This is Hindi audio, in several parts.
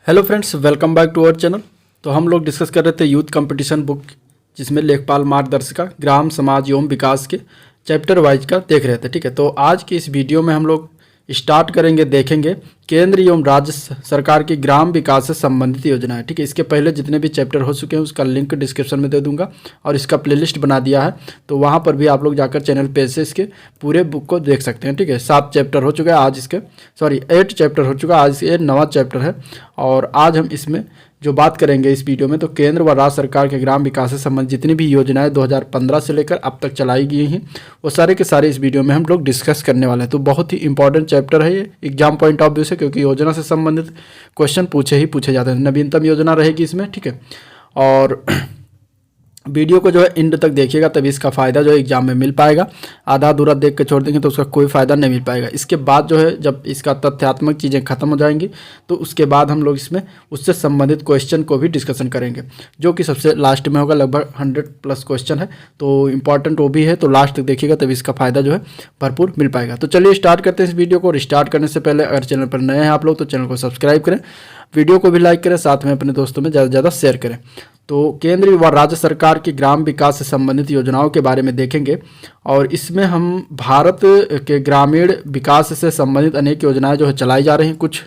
Hello friends, welcome back to our channel. तो हम लोग डिस्कस कर रहे थे यूथ कंपटीशन बुक, जिसमें लेखपाल मार्गदर्शिका ग्राम समाज एवं विकास के चैप्टर वाइज का देख रहे थे। ठीक है, तो आज की इस वीडियो में हम लोग स्टार्ट करेंगे, देखेंगे केंद्र एवं राज्य सरकार की ग्राम विकास से संबंधित योजनाएं। ठीक है, इसके पहले जितने भी चैप्टर हो चुके हैं उसका लिंक डिस्क्रिप्शन में दे दूंगा और इसका प्लेलिस्ट बना दिया है, तो वहां पर भी आप लोग जाकर चैनल पेज से इसके पूरे बुक को देख सकते हैं। ठीक है, 7 चैप्टर हो चुका है आज इसके, 8 चैप्टर हो चुका है, आज ये 9वां चैप्टर है। और आज हम इसमें जो बात करेंगे इस वीडियो में, तो केंद्र व राज्य सरकार के ग्राम विकास से संबंधित जितनी भी योजनाएं 2015 से लेकर अब तक चलाई गई हैं, वो सारे के सारे इस वीडियो में हम लोग डिस्कस करने वाले हैं। तो बहुत ही इंपॉर्टेंट चैप्टर है ये एग्जाम पॉइंट ऑफ व्यू से, क्योंकि योजना से संबंधित क्वेश्चन पूछे जाते हैं। नवीनतम योजना रहेगी इसमें। ठीक है, और वीडियो को जो है एंड तक देखिएगा, तभी इसका फ़ायदा जो है एग्जाम में मिल पाएगा। आधा अधूरा देख के छोड़ देंगे तो उसका कोई फ़ायदा नहीं मिल पाएगा। इसके बाद जो है जब इसका तथ्यात्मक चीज़ें खत्म हो जाएंगी, तो उसके बाद हम लोग इसमें उससे संबंधित क्वेश्चन को भी डिस्कशन करेंगे, जो कि सबसे लास्ट में होगा। लगभग 100+ क्वेश्चन है, तो इंपॉर्टेंट वो भी है, तो लास्ट तक देखिएगा तभी इसका फ़ायदा जो है भरपूर मिल पाएगा। तो चलिए स्टार्ट करते हैं इस वीडियो को। और स्टार्ट करने से पहले अगर चैनल पर नए हैं आप लोग, तो चैनल को सब्सक्राइब करें, वीडियो को भी लाइक करें, साथ में अपने दोस्तों में ज़्यादा से ज़्यादा शेयर करें। तो केंद्र व राज्य सरकार की ग्राम विकास से संबंधित योजनाओं के बारे में देखेंगे, और इसमें हम भारत के ग्रामीण विकास से संबंधित अनेक योजनाएं जो है चलाई जा रही हैं। कुछ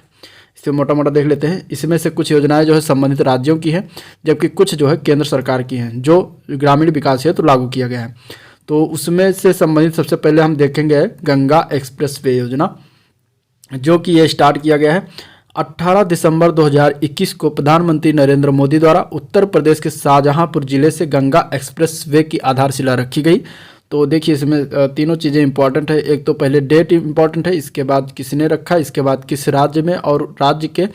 इसे मोटा मोटा देख लेते हैं। इसमें से कुछ योजनाएं जो है संबंधित राज्यों की हैं, जबकि कुछ जो है केंद्र सरकार की हैं, जो ग्रामीण विकास है तो लागू किया गया है। तो उसमें से संबंधित सबसे पहले हम देखेंगे गंगा एक्सप्रेस वे योजना, जो कि ये स्टार्ट किया गया है 18 दिसंबर 2021 को प्रधानमंत्री नरेंद्र मोदी द्वारा उत्तर प्रदेश के शाहजहांपुर जिले से गंगा एक्सप्रेस वे की आधारशिला रखी गई। तो देखिए, इसमें तीनों चीज़ें इंपॉर्टेंट है। एक तो पहले डेट इंपॉर्टेंट है, इसके बाद किसने रखा, इसके बाद किस राज्य में, और राज्य के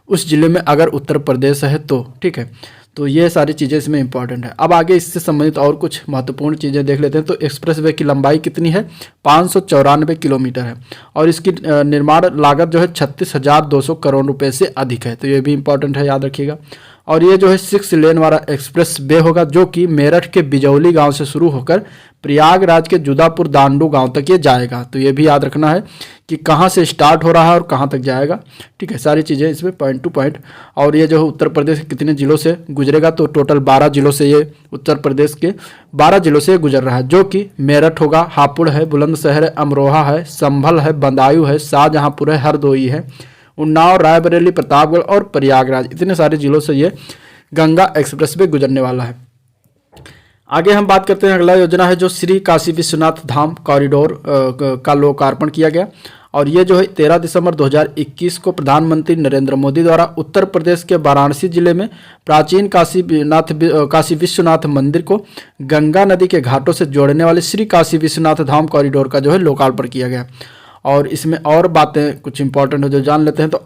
उस जिले में अगर उत्तर प्रदेश है तो। ठीक है, तो ये सारी चीज़ें इसमें इंपॉर्टेंट है। अब आगे इससे संबंधित और कुछ महत्वपूर्ण चीज़ें देख लेते हैं। तो एक्सप्रेस वे की लंबाई कितनी है? 594 किलोमीटर है, और इसकी निर्माण लागत जो है 36,200 करोड़ रुपए से अधिक है। तो ये भी इंपॉर्टेंट है, याद रखिएगा। और ये जो है 6 लेन वाला एक्सप्रेस वे होगा, जो कि मेरठ के बिजौली गांव से शुरू होकर प्रयागराज के जुदापुर दांडू गांव तक ये जाएगा। तो ये भी याद रखना है कि कहाँ से स्टार्ट हो रहा है और कहाँ तक जाएगा। ठीक है, सारी चीज़ें इसमें पॉइंट टू पॉइंट। और ये जो है उत्तर प्रदेश के कितने जिलों से गुजरेगा? तो टोटल 12 जिलों से ये उत्तर प्रदेश के 12 जिलों से गुजर रहा है, जो कि मेरठ होगा, हापुड़ है, बुलंदशहर है, अमरोहा है, संभल है, बदायूं है, शाहजहांपुर है, हरदोई है, उन्नाव, रायबरेली, प्रतापगढ़ और प्रयागराज। इतने सारे जिलों से ये गंगा एक्सप्रेस वे गुजरने वाला है। आगे हम बात करते हैं, अगला योजना है जो श्री काशी विश्वनाथ धाम कॉरिडोर का लोकार्पण किया गया। और ये जो है 13 दिसंबर 2021 को प्रधानमंत्री नरेंद्र मोदी द्वारा उत्तर प्रदेश के वाराणसी जिले में प्राचीन काशी विश्वनाथ मंदिर को गंगा नदी के घाटों से जोड़ने वाले श्री काशी विश्वनाथ धाम कॉरिडोर का जो है लोकार्पण किया गया। और इसमें और बातें कुछ इंपॉर्टेंट है जो जान लेते हैं। तो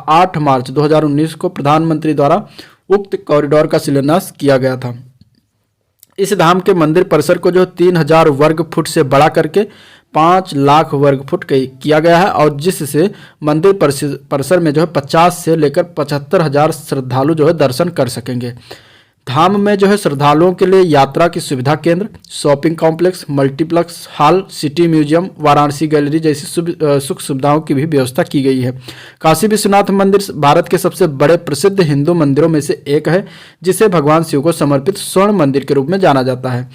8 मार्च 2019 को प्रधानमंत्री द्वारा उक्त कॉरिडोर का शिलान्यास किया गया था। इस धाम के मंदिर परिसर को जो 3000 वर्ग फुट से बड़ा करके 5 लाख वर्ग फुट किया गया है, और जिससे मंदिर परिसर में जो है 50 से लेकर 75,000 श्रद्धालु जो है दर्शन कर सकेंगे। धाम में जो है श्रद्धालुओं के लिए यात्रा की सुविधा केंद्र, shopping complex, multiplex hall, city museum, Varanasi gallery जैसी सुख सुविधाओं की भी व्यवस्था की गई है। काशी विश्वनाथ मंदिर भारत के सबसे बड़े प्रसिद्ध हिंदू मंदिरों में से एक है, जिसे भगवान शिव को समर्पित स्वर्ण मंदिर के रूप में जाना जाता है।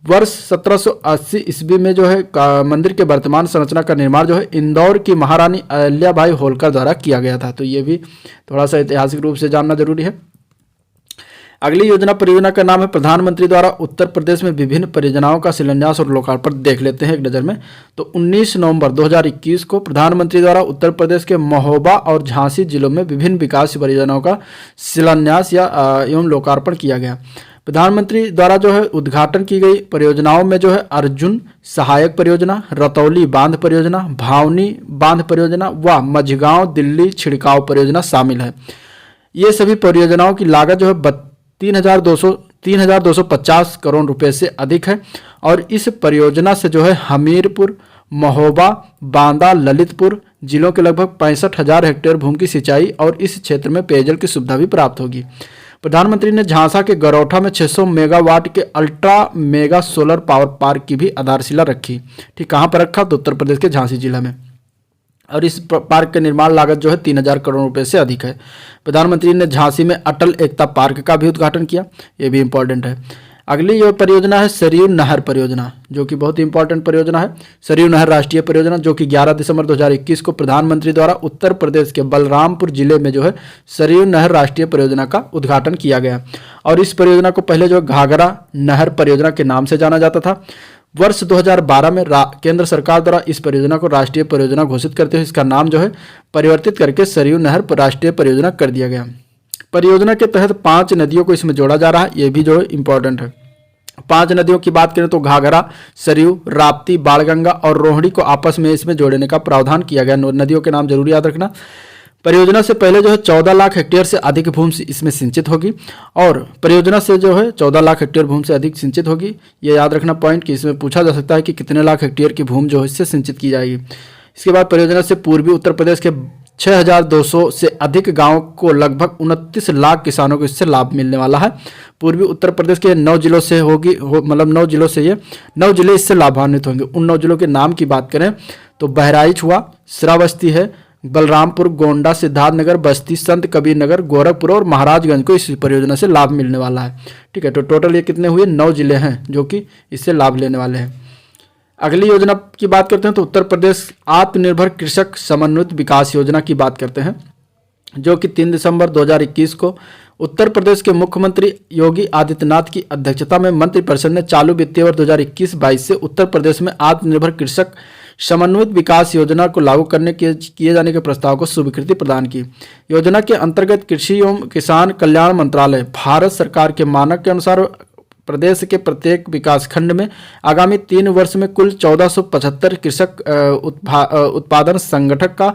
वर्ष 1780 ईस्वी में जो है मंदिर के वर्तमान संरचना का निर्माण जो है इंदौर की महारानी अहिल्याबाई होलकर द्वारा किया गया था। तो ये भी थोड़ा सा ऐतिहासिक रूप से जानना जरूरी है। अगली परियोजना का नाम है प्रधानमंत्री द्वारा उत्तर प्रदेश में विभिन्न परियोजनाओं का शिलान्यास और लोकार्पण। देख लेते हैं एक नज़र में। तो 19 नवंबर 2021 को प्रधानमंत्री द्वारा उत्तर प्रदेश के महोबा और झांसी जिलों में विभिन्न विकास परियोजनाओं का शिलान्यास एवं लोकार्पण किया गया। प्रधानमंत्री द्वारा जो है उद्घाटन की गई परियोजनाओं में जो है अर्जुन सहायक परियोजना, रतौली बांध परियोजना, भावनी बांध परियोजना व मझगांव दिल्ली छिड़काव परियोजना शामिल है। ये सभी परियोजनाओं की लागत जो है 3,250 करोड़ रुपए से अधिक है, और इस परियोजना से जो है हमीरपुर, महोबा, बांदा, ललितपुर जिलों के लगभग 65,000 हेक्टेयर भूमि की सिंचाई और इस क्षेत्र में पेयजल की सुविधा भी प्राप्त होगी। प्रधानमंत्री ने झांसा के गरौठा में 600 मेगावाट के ultra mega solar power park की भी आधारशिला रखी। ठीक, कहाँ पर रखा? तो उत्तर प्रदेश के झांसी जिला में। और इस पार्क का निर्माण लागत जो है 3000 करोड़ रुपए से अधिक है। प्रधानमंत्री ने झांसी में अटल एकता पार्क का भी उद्घाटन किया, ये भी इंपॉर्टेंट है। अगली जो परियोजना है सरयू नहर परियोजना, जो कि बहुत ही इंपॉर्टेंट परियोजना है। सरयू नहर राष्ट्रीय परियोजना जो कि 11 दिसंबर 2021 को प्रधानमंत्री द्वारा उत्तर प्रदेश के बलरामपुर जिले में जो है सरयू नहर राष्ट्रीय परियोजना का उद्घाटन किया गया। और इस परियोजना को पहले जो घाघरा नहर परियोजना के नाम से जाना जाता था। वर्ष 2012 में केंद्र सरकार द्वारा इस परियोजना को राष्ट्रीय परियोजना घोषित करते हुए इसका नाम जो है परिवर्तित करके सरयू नहर राष्ट्रीय परियोजना कर दिया गया। परियोजना के तहत 5 नदियों को इसमें जोड़ा जा रहा है, ये भी जो है इंपॉर्टेंट है। 5 नदियों की बात करें तो घाघरा, सरयू, राप्ती, बाणगंगा और रोहिणी को आपस में इसमें जोड़ने का प्रावधान किया गया। नदियों के नाम जरूर याद रखना। परियोजना से पहले जो है 14 लाख हेक्टेयर से अधिक भूमि इसमें सिंचित होगी और परियोजना से जो है 14 लाख हेक्टेयर भूमि से अधिक सिंचित होगी। ये याद रखना पॉइंट कि इसमें पूछा जा सकता है कि कितने लाख हेक्टेयर की भूमि जो है इससे सिंचित की जाएगी। इसके बाद परियोजना से पूर्वी उत्तर प्रदेश के 6200 से अधिक गाँव को लगभग 29 लाख किसानों को इससे लाभ मिलने वाला है। पूर्वी उत्तर प्रदेश के 9 जिलों से होगी मतलब 9 जिलों से ये 9 जिले इससे लाभान्वित होंगे। उन 9 जिलों के नाम की बात करें तो बहराइच हुआ, श्रावस्ती है, बलरामपुर, गोंडा, सिद्धार्थनगर, बस्ती, संत कबीर नगर, गोरखपुर और महाराजगंज को इस परियोजना से लाभ मिलने वाला है। ठीक है, तो टोटल ये कितने हुए 9 जिले हैं जो कि इससे लाभ लेने वाले हैं। अगली योजना की बात करते हैं तो उत्तर प्रदेश आत्मनिर्भर कृषक समन्वित विकास योजना की बात करते हैं, जो कि 3 दिसंबर 2021 को उत्तर प्रदेश के मुख्यमंत्री योगी आदित्यनाथ की अध्यक्षता में मंत्रिपरिषद ने चालू वित्तीय वर्ष 2021-22 से उत्तर प्रदेश में आत्मनिर्भर कृषक समन्वित विकास योजना को लागू करने के किए जाने के प्रस्ताव को स्वीकृति प्रदान की। योजना के अंतर्गत कृषि एवं किसान कल्याण मंत्रालय भारत सरकार के मानक के अनुसार प्रदेश के प्रत्येक विकास खंड में आगामी 3 वर्ष में कुल 1475 कृषक उत्पादन संगठक का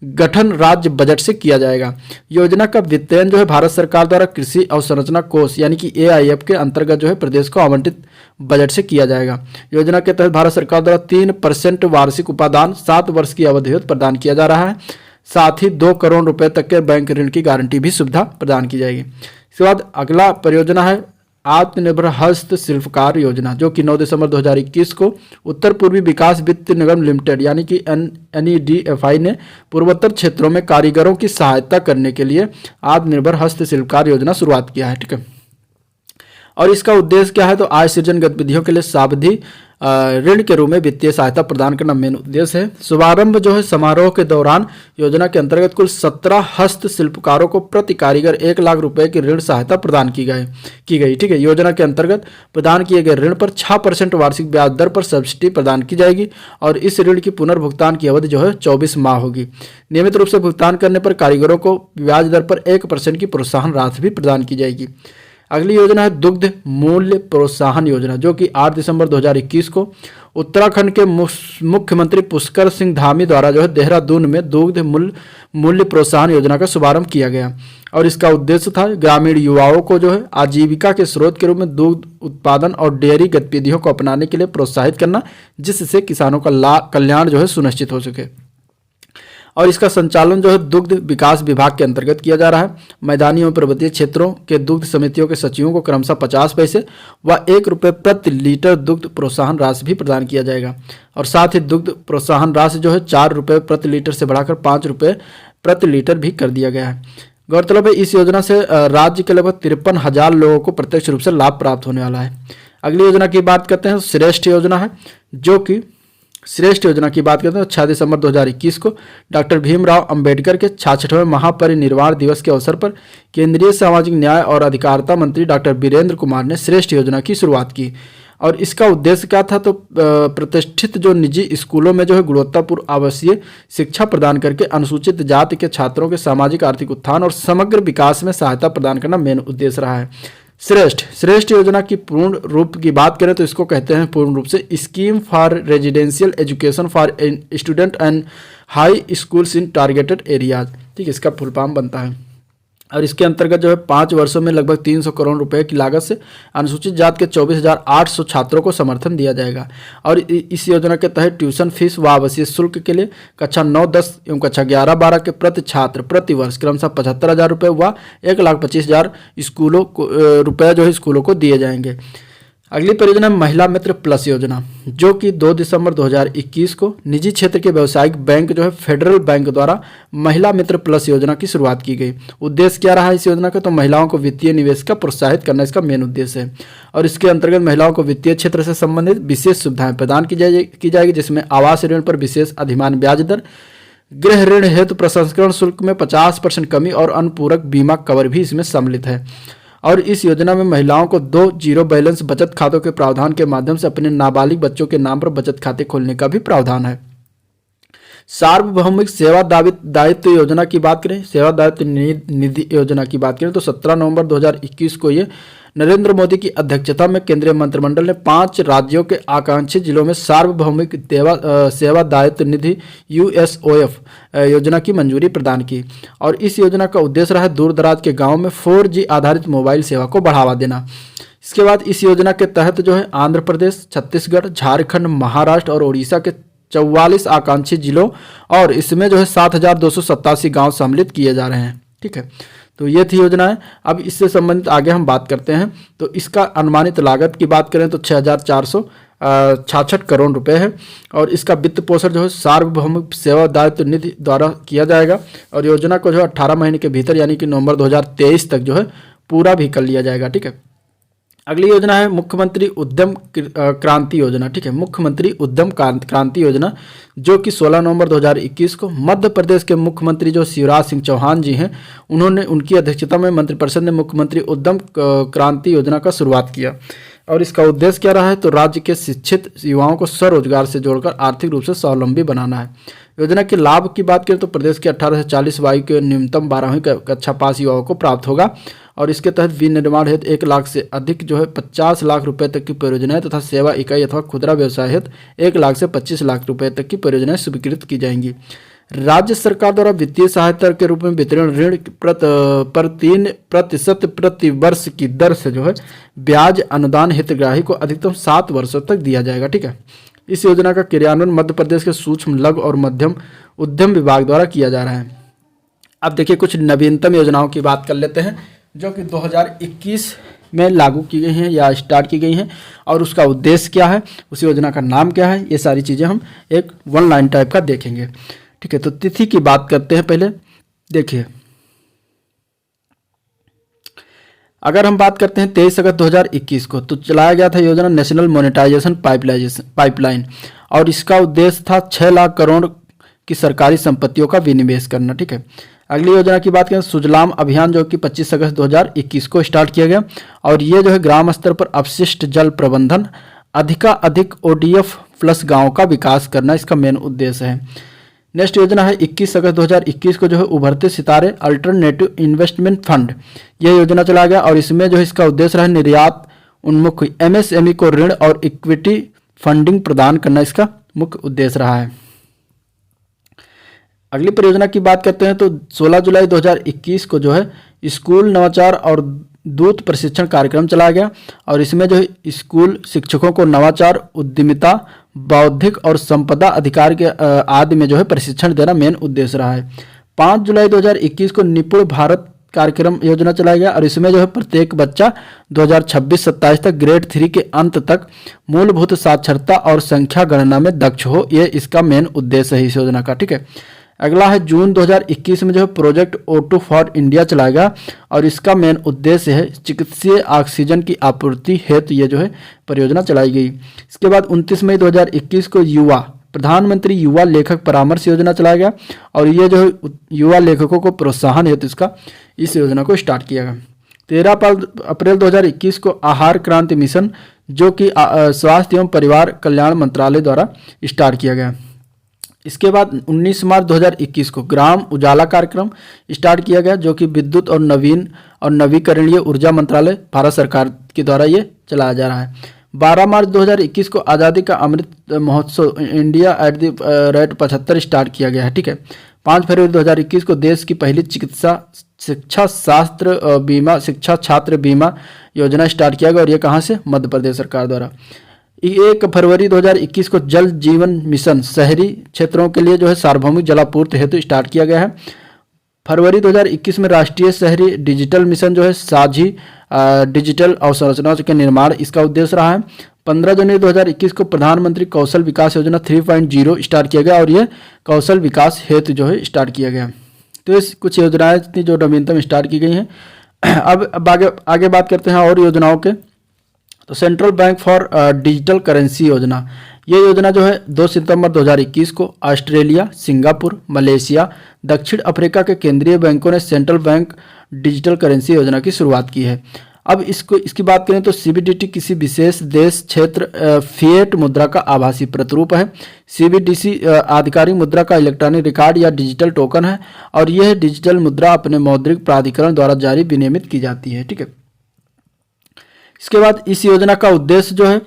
गठन राज्य बजट से किया जाएगा। योजना का वित्तयन जो है भारत सरकार द्वारा कृषि अवसंरचना कोष यानी कि AIF के अंतर्गत जो है प्रदेश को आवंटित बजट से किया जाएगा। योजना के तहत भारत सरकार द्वारा 3% वार्षिक उपादान 7 वर्ष की अवधि हेतु प्रदान किया जा रहा है। साथ ही 2 करोड़ रुपए तक के बैंक ऋण की गारंटी भी सुविधा प्रदान की जाएगी। इसके बाद अगला परियोजना है आत्मनिर्भर हस्तशिल्पकार योजना, जो कि 9 दिसंबर 2021 को उत्तर पूर्वी विकास वित्त निगम लिमिटेड यानी कि NEDFI ने पूर्वोत्तर क्षेत्रों में कारीगरों की सहायता करने के लिए आत्मनिर्भर हस्तशिल्पकार योजना शुरुआत किया है। ठीक है, और इसका उद्देश्य क्या है तो आय सृजन गतिविधियों के लिए सावधि ऋण के रूप में वित्तीय सहायता प्रदान करना मेन उद्देश्य है। शुभारंभ जो है समारोह के दौरान योजना के अंतर्गत कुल 17 हस्तशिल्पकारों को प्रति कारीगर 1 लाख रुपए की ऋण सहायता प्रदान की गई। ठीक है, योजना के अंतर्गत प्रदान किए गए ऋण पर 6% वार्षिक ब्याज दर पर सब्सिडी प्रदान की जाएगी और इस ऋण की पुनर्भुगतान की अवधि जो है 24 माह होगी। नियमित रूप से भुगतान करने पर कारीगरों को ब्याज दर पर 1% की प्रोत्साहन राशि भी प्रदान की जाएगी। अगली योजना है दुग्ध मूल्य प्रोत्साहन योजना, जो कि 8 दिसंबर 2021 को उत्तराखंड के मुख्यमंत्री पुष्कर सिंह धामी द्वारा जो है देहरादून में दुग्ध मूल्य प्रोत्साहन योजना का शुभारंभ किया गया। और इसका उद्देश्य था ग्रामीण युवाओं को जो है आजीविका के स्रोत के रूप में दुग्ध उत्पादन और डेयरी गतिविधियों को अपनाने के लिए प्रोत्साहित करना, जिससे किसानों का कल्याण जो है सुनिश्चित हो सके। और इसका संचालन जो है दुग्ध विकास विभाग के अंतर्गत किया जा रहा है। मैदानी एवं पर्वतीय क्षेत्रों के दुग्ध समितियों के सचिवों को क्रमशः 50 पैसे व 1 रुपये प्रति लीटर दुग्ध प्रोत्साहन राशि भी प्रदान किया जाएगा। और साथ ही दुग्ध प्रोत्साहन राशि जो है 4 रुपये प्रति लीटर से बढ़ाकर 5 रुपये प्रति लीटर भी कर दिया गया है। गौरतलब है इस योजना से राज्य के लगभग 53,000 लोगों को प्रत्यक्ष रूप से लाभ प्राप्त होने वाला है। अगली योजना की बात करते हैं, श्रेष्ठ योजना है, जो कि श्रेष्ठ योजना की बात करते हैं 6 दिसंबर 2021 को डॉक्टर भीमराव अंबेडकर के 66वें महापरिनिर्वाण दिवस के अवसर पर केंद्रीय सामाजिक न्याय और अधिकारिता मंत्री डॉक्टर वीरेंद्र कुमार ने श्रेष्ठ योजना की शुरुआत की। और इसका उद्देश्य क्या था तो प्रतिष्ठित जो निजी स्कूलों में जो है गुणवत्तापूर्ण आवासीय शिक्षा प्रदान करके अनुसूचित जाति के छात्रों के सामाजिक आर्थिक उत्थान और समग्र विकास में सहायता प्रदान करना मेन उद्देश्य रहा है। श्रेष्ठ योजना की पूर्ण रूप की बात करें तो इसको कहते हैं पूर्ण रूप से scheme for residential education for student and high schools in targeted areas. ठीक है, इसका फुल फॉर्म बनता है। और इसके अंतर्गत जो है 5 वर्षों में लगभग 300 करोड़ रुपए की लागत से अनुसूचित जाति के 24,800 छात्रों को समर्थन दिया जाएगा। और इस योजना के तहत ट्यूशन फीस व आवासीय शुल्क के लिए कक्षा 9, 10 एवं कक्षा 11, 12 के प्रति छात्र प्रति वर्ष क्रमशः 75,000 रुपये व 1,25,000 स्कूलों को रुपये जो है स्कूलों को दिए जाएंगे। अगली परियोजना है महिला मित्र प्लस योजना, जो कि 2 दिसंबर 2021 को निजी क्षेत्र के व्यावसायिक बैंक जो है फेडरल बैंक द्वारा महिला मित्र प्लस योजना की शुरुआत की गई। उद्देश्य क्या रहा इस योजना का, तो महिलाओं को वित्तीय निवेश का प्रोत्साहित करना इसका मेन उद्देश्य है। और इसके अंतर्गत महिलाओं को वित्तीय क्षेत्र से संबंधित विशेष सुविधाएं प्रदान की जाएगी, जिसमें आवास ऋण पर विशेष अधिमान्य ब्याज दर, गृह ऋण हेतु प्रसंस्करण शुल्क में 50% कमी और अनुपूरक बीमा कवर भी इसमें सम्मिलित है। और इस योजना में महिलाओं को 2 जीरो बैलेंस बचत खातों के प्रावधान के माध्यम से अपने नाबालिग बच्चों के नाम पर बचत खाते खोलने का भी प्रावधान है। सार्वभौमिक सेवा दायित्व योजना की बात करें, सेवा दायित्व निधि योजना की बात करें तो 17 नवंबर 2021 को ये नरेंद्र मोदी की अध्यक्षता में केंद्रीय मंत्रिमंडल ने 5 राज्यों के आकांक्षी जिलों में सार्वभौमिक सेवा दायित्व निधि USOF योजना की मंजूरी प्रदान की। और इस योजना का उद्देश्य रहा है दूर दराज के गाँवों में 4G आधारित मोबाइल सेवा को बढ़ावा देना। इसके बाद इस योजना के तहत जो है आंध्र प्रदेश, छत्तीसगढ़, झारखंड, महाराष्ट्र और उड़ीसा के 44 आकांक्षी जिलों और इसमें जो है 7,287 गाँव सम्मिलित किए जा रहे हैं। ठीक है, तो ये थी योजना है। अब इससे संबंधित आगे हम बात करते हैं। तो इसका अनुमानित लागत की बात करें तो 6,466 करोड़ रुपए है। और इसका वित्त पोषण जो है सार्वभौमिक सेवा दायित्व निधि द्वारा किया जाएगा। और योजना को जो है 18 महीने के भीतर यानी कि नवंबर 2023 तक जो है पूरा भी कर लिया जाएगा। ठीक है, अगली योजना है मुख्यमंत्री उद्यम क्रांति योजना। ठीक है, मुख्यमंत्री उद्यम क्रांति योजना, जो कि 16 नवंबर 2021 को मध्य प्रदेश के मुख्यमंत्री जो शिवराज सिंह चौहान जी हैं, उनकी अध्यक्षता में मंत्रिपरिषद ने मुख्यमंत्री उद्यम क्रांति योजना का शुरुआत किया। और इसका उद्देश्य क्या रहा है, तो राज्य के शिक्षित युवाओं को स्वरोजगार से जोड़कर आर्थिक रूप से स्वावलंबी बनाना है। योजना के लाभ की बात करें तो प्रदेश के 18 से 40 आयु के न्यूनतम 12वीं कक्षा पास युवाओं को प्राप्त होगा। और इसके तहत विनिर्माण हेतु 1 लाख से अधिक जो है 50 लाख रुपए तक की परियोजनाएं तथा सेवा इकाई अथवा खुदरा व्यवसाय हेतु 1 लाख से 25 लाख रुपए तक की परियोजनाएं स्वीकृत की जाएंगी। राज्य सरकार द्वारा वित्तीय सहायता के रूप में वितरण ऋण पर 3% प्रति वर्ष की दर से जो है ब्याज अनुदान हितग्राही को अधिकतम 7 वर्षों तक दिया जाएगा। ठीक है, इस योजना का क्रियान्वयन मध्य प्रदेश के सूक्ष्म लघु और मध्यम उद्यम विभाग द्वारा किया जा रहा है। अब देखिए कुछ नवीनतम योजनाओं की बात कर लेते हैं जो कि 2021 में लागू की गई हैं या स्टार्ट की गई हैं और उसका उद्देश्य क्या है, उस योजना का नाम क्या है, ये सारी चीज़ें हम एक 1 लाइन टाइप का देखेंगे। ठीक है, तो तिथि की बात करते हैं पहले। देखिए, अगर हम बात करते हैं 23 अगस्त 2021 को, तो चलाया गया था योजना नेशनल मोनेटाइजेशन पाइपलाइन और इसका उद्देश्य था 6 लाख करोड़ की सरकारी संपत्तियों का विनिवेश करना। ठीक है, अगली योजना की बात करें सुजलाम अभियान, जो कि 25 अगस्त 2021 को स्टार्ट किया गया और ये जो है ग्राम स्तर पर अपशिष्ट जल प्रबंधन, अधिक ODF प्लस गाँव का विकास करना इसका मेन उद्देश्य है। नेक्स्ट योजना है 21 अगस्त 2021 को जो है उभरते सितारे अल्टरनेटिव इन्वेस्टमेंट फंड, यह योजना चलाया गया और इसमें जो है इसका उद्देश्य रहा निर्यात उन्मुख MSME को ऋण और इक्विटी फंडिंग प्रदान करना इसका मुख्य उद्देश्य रहा है। अगली परियोजना की बात करते हैं तो 16 जुलाई 2021 को जो है स्कूल नवाचार और दूत प्रशिक्षण कार्यक्रम चलाया गया और इसमें जो है स्कूल शिक्षकों को नवाचार, उद्यमिता, बौद्धिक और संपदा अधिकार के आदि में जो है प्रशिक्षण देना मेन उद्देश्य रहा है। 5 जुलाई 2021 को निपुण भारत कार्यक्रम योजना चलाया गया और इसमें जो है प्रत्येक बच्चा 2026-27 तक ग्रेड 3 के अंत तक मूलभूत साक्षरता और संख्या गणना में दक्ष हो, ये इसका मेन उद्देश्य है इस योजना का। ठीक है, अगला है जून 2021 में जो है प्रोजेक्ट O2 फॉर इंडिया चलाया गया और इसका मेन उद्देश्य है चिकित्सीय ऑक्सीजन की आपूर्ति हेतु ये जो है परियोजना चलाई गई। इसके बाद 29 मई 2021 को प्रधानमंत्री युवा लेखक परामर्श योजना चलाया गया और ये जो है युवा लेखकों को प्रोत्साहन हेतु इस योजना को स्टार्ट किया गया। 13 अप्रैल 2021 को आहार क्रांति मिशन, जो कि स्वास्थ्य एवं परिवार कल्याण मंत्रालय द्वारा स्टार्ट किया गया। इसके बाद 19 मार्च 2021 को ग्राम उजाला कार्यक्रम स्टार्ट किया गया, जो कि विद्युत और नवीकरणीय ऊर्जा मंत्रालय भारत सरकार के द्वारा ये चलाया जा रहा है। 12 मार्च 2021 को आज़ादी का Amrit Mahotsav India at the rate 75 start किया गया है। ठीक है, 5 फरवरी 2021 को देश की पहली शिक्षा छात्र बीमा योजना स्टार्ट किया गया और ये कहाँ से, मध्य प्रदेश सरकार द्वारा। 1 फरवरी 2021 को जल जीवन मिशन शहरी क्षेत्रों के लिए जो है सार्वभौमिक जलापूर्ति हेतु स्टार्ट किया गया है। फरवरी 2021 में राष्ट्रीय शहरी डिजिटल मिशन जो है साझी डिजिटल अवसंरचना के निर्माण इसका उद्देश्य रहा है। 15 जनवरी 2021 को प्रधानमंत्री कौशल विकास योजना 3.0 स्टार्ट किया गया और यह कौशल विकास हेतु जो है स्टार्ट किया गया। तो इस कुछ योजनाएं थी जो नवीनतम स्टार्ट की गई हैं। अब आगे बात करते हैं और योजनाओं के। तो central bank for digital currency योजना, ये योजना जो है 2 सितंबर 2021 को ऑस्ट्रेलिया, सिंगापुर, मलेशिया, दक्षिण अफ्रीका के केंद्रीय बैंकों ने सेंट्रल बैंक डिजिटल करेंसी योजना की शुरुआत की है। अब इसकी बात करें तो सीबीडीटी किसी विशेष देश क्षेत्र फिएट मुद्रा का आभासी प्रतिरूप है। सीबीडीसी आधिकारिक मुद्रा का इलेक्ट्रॉनिक रिकॉर्ड या डिजिटल टोकन है और यह डिजिटल मुद्रा अपने मौद्रिक प्राधिकरण द्वारा जारी विनियमित की जाती है। ठीक है, इसके बाद इस योजना का उद्देश्य जो है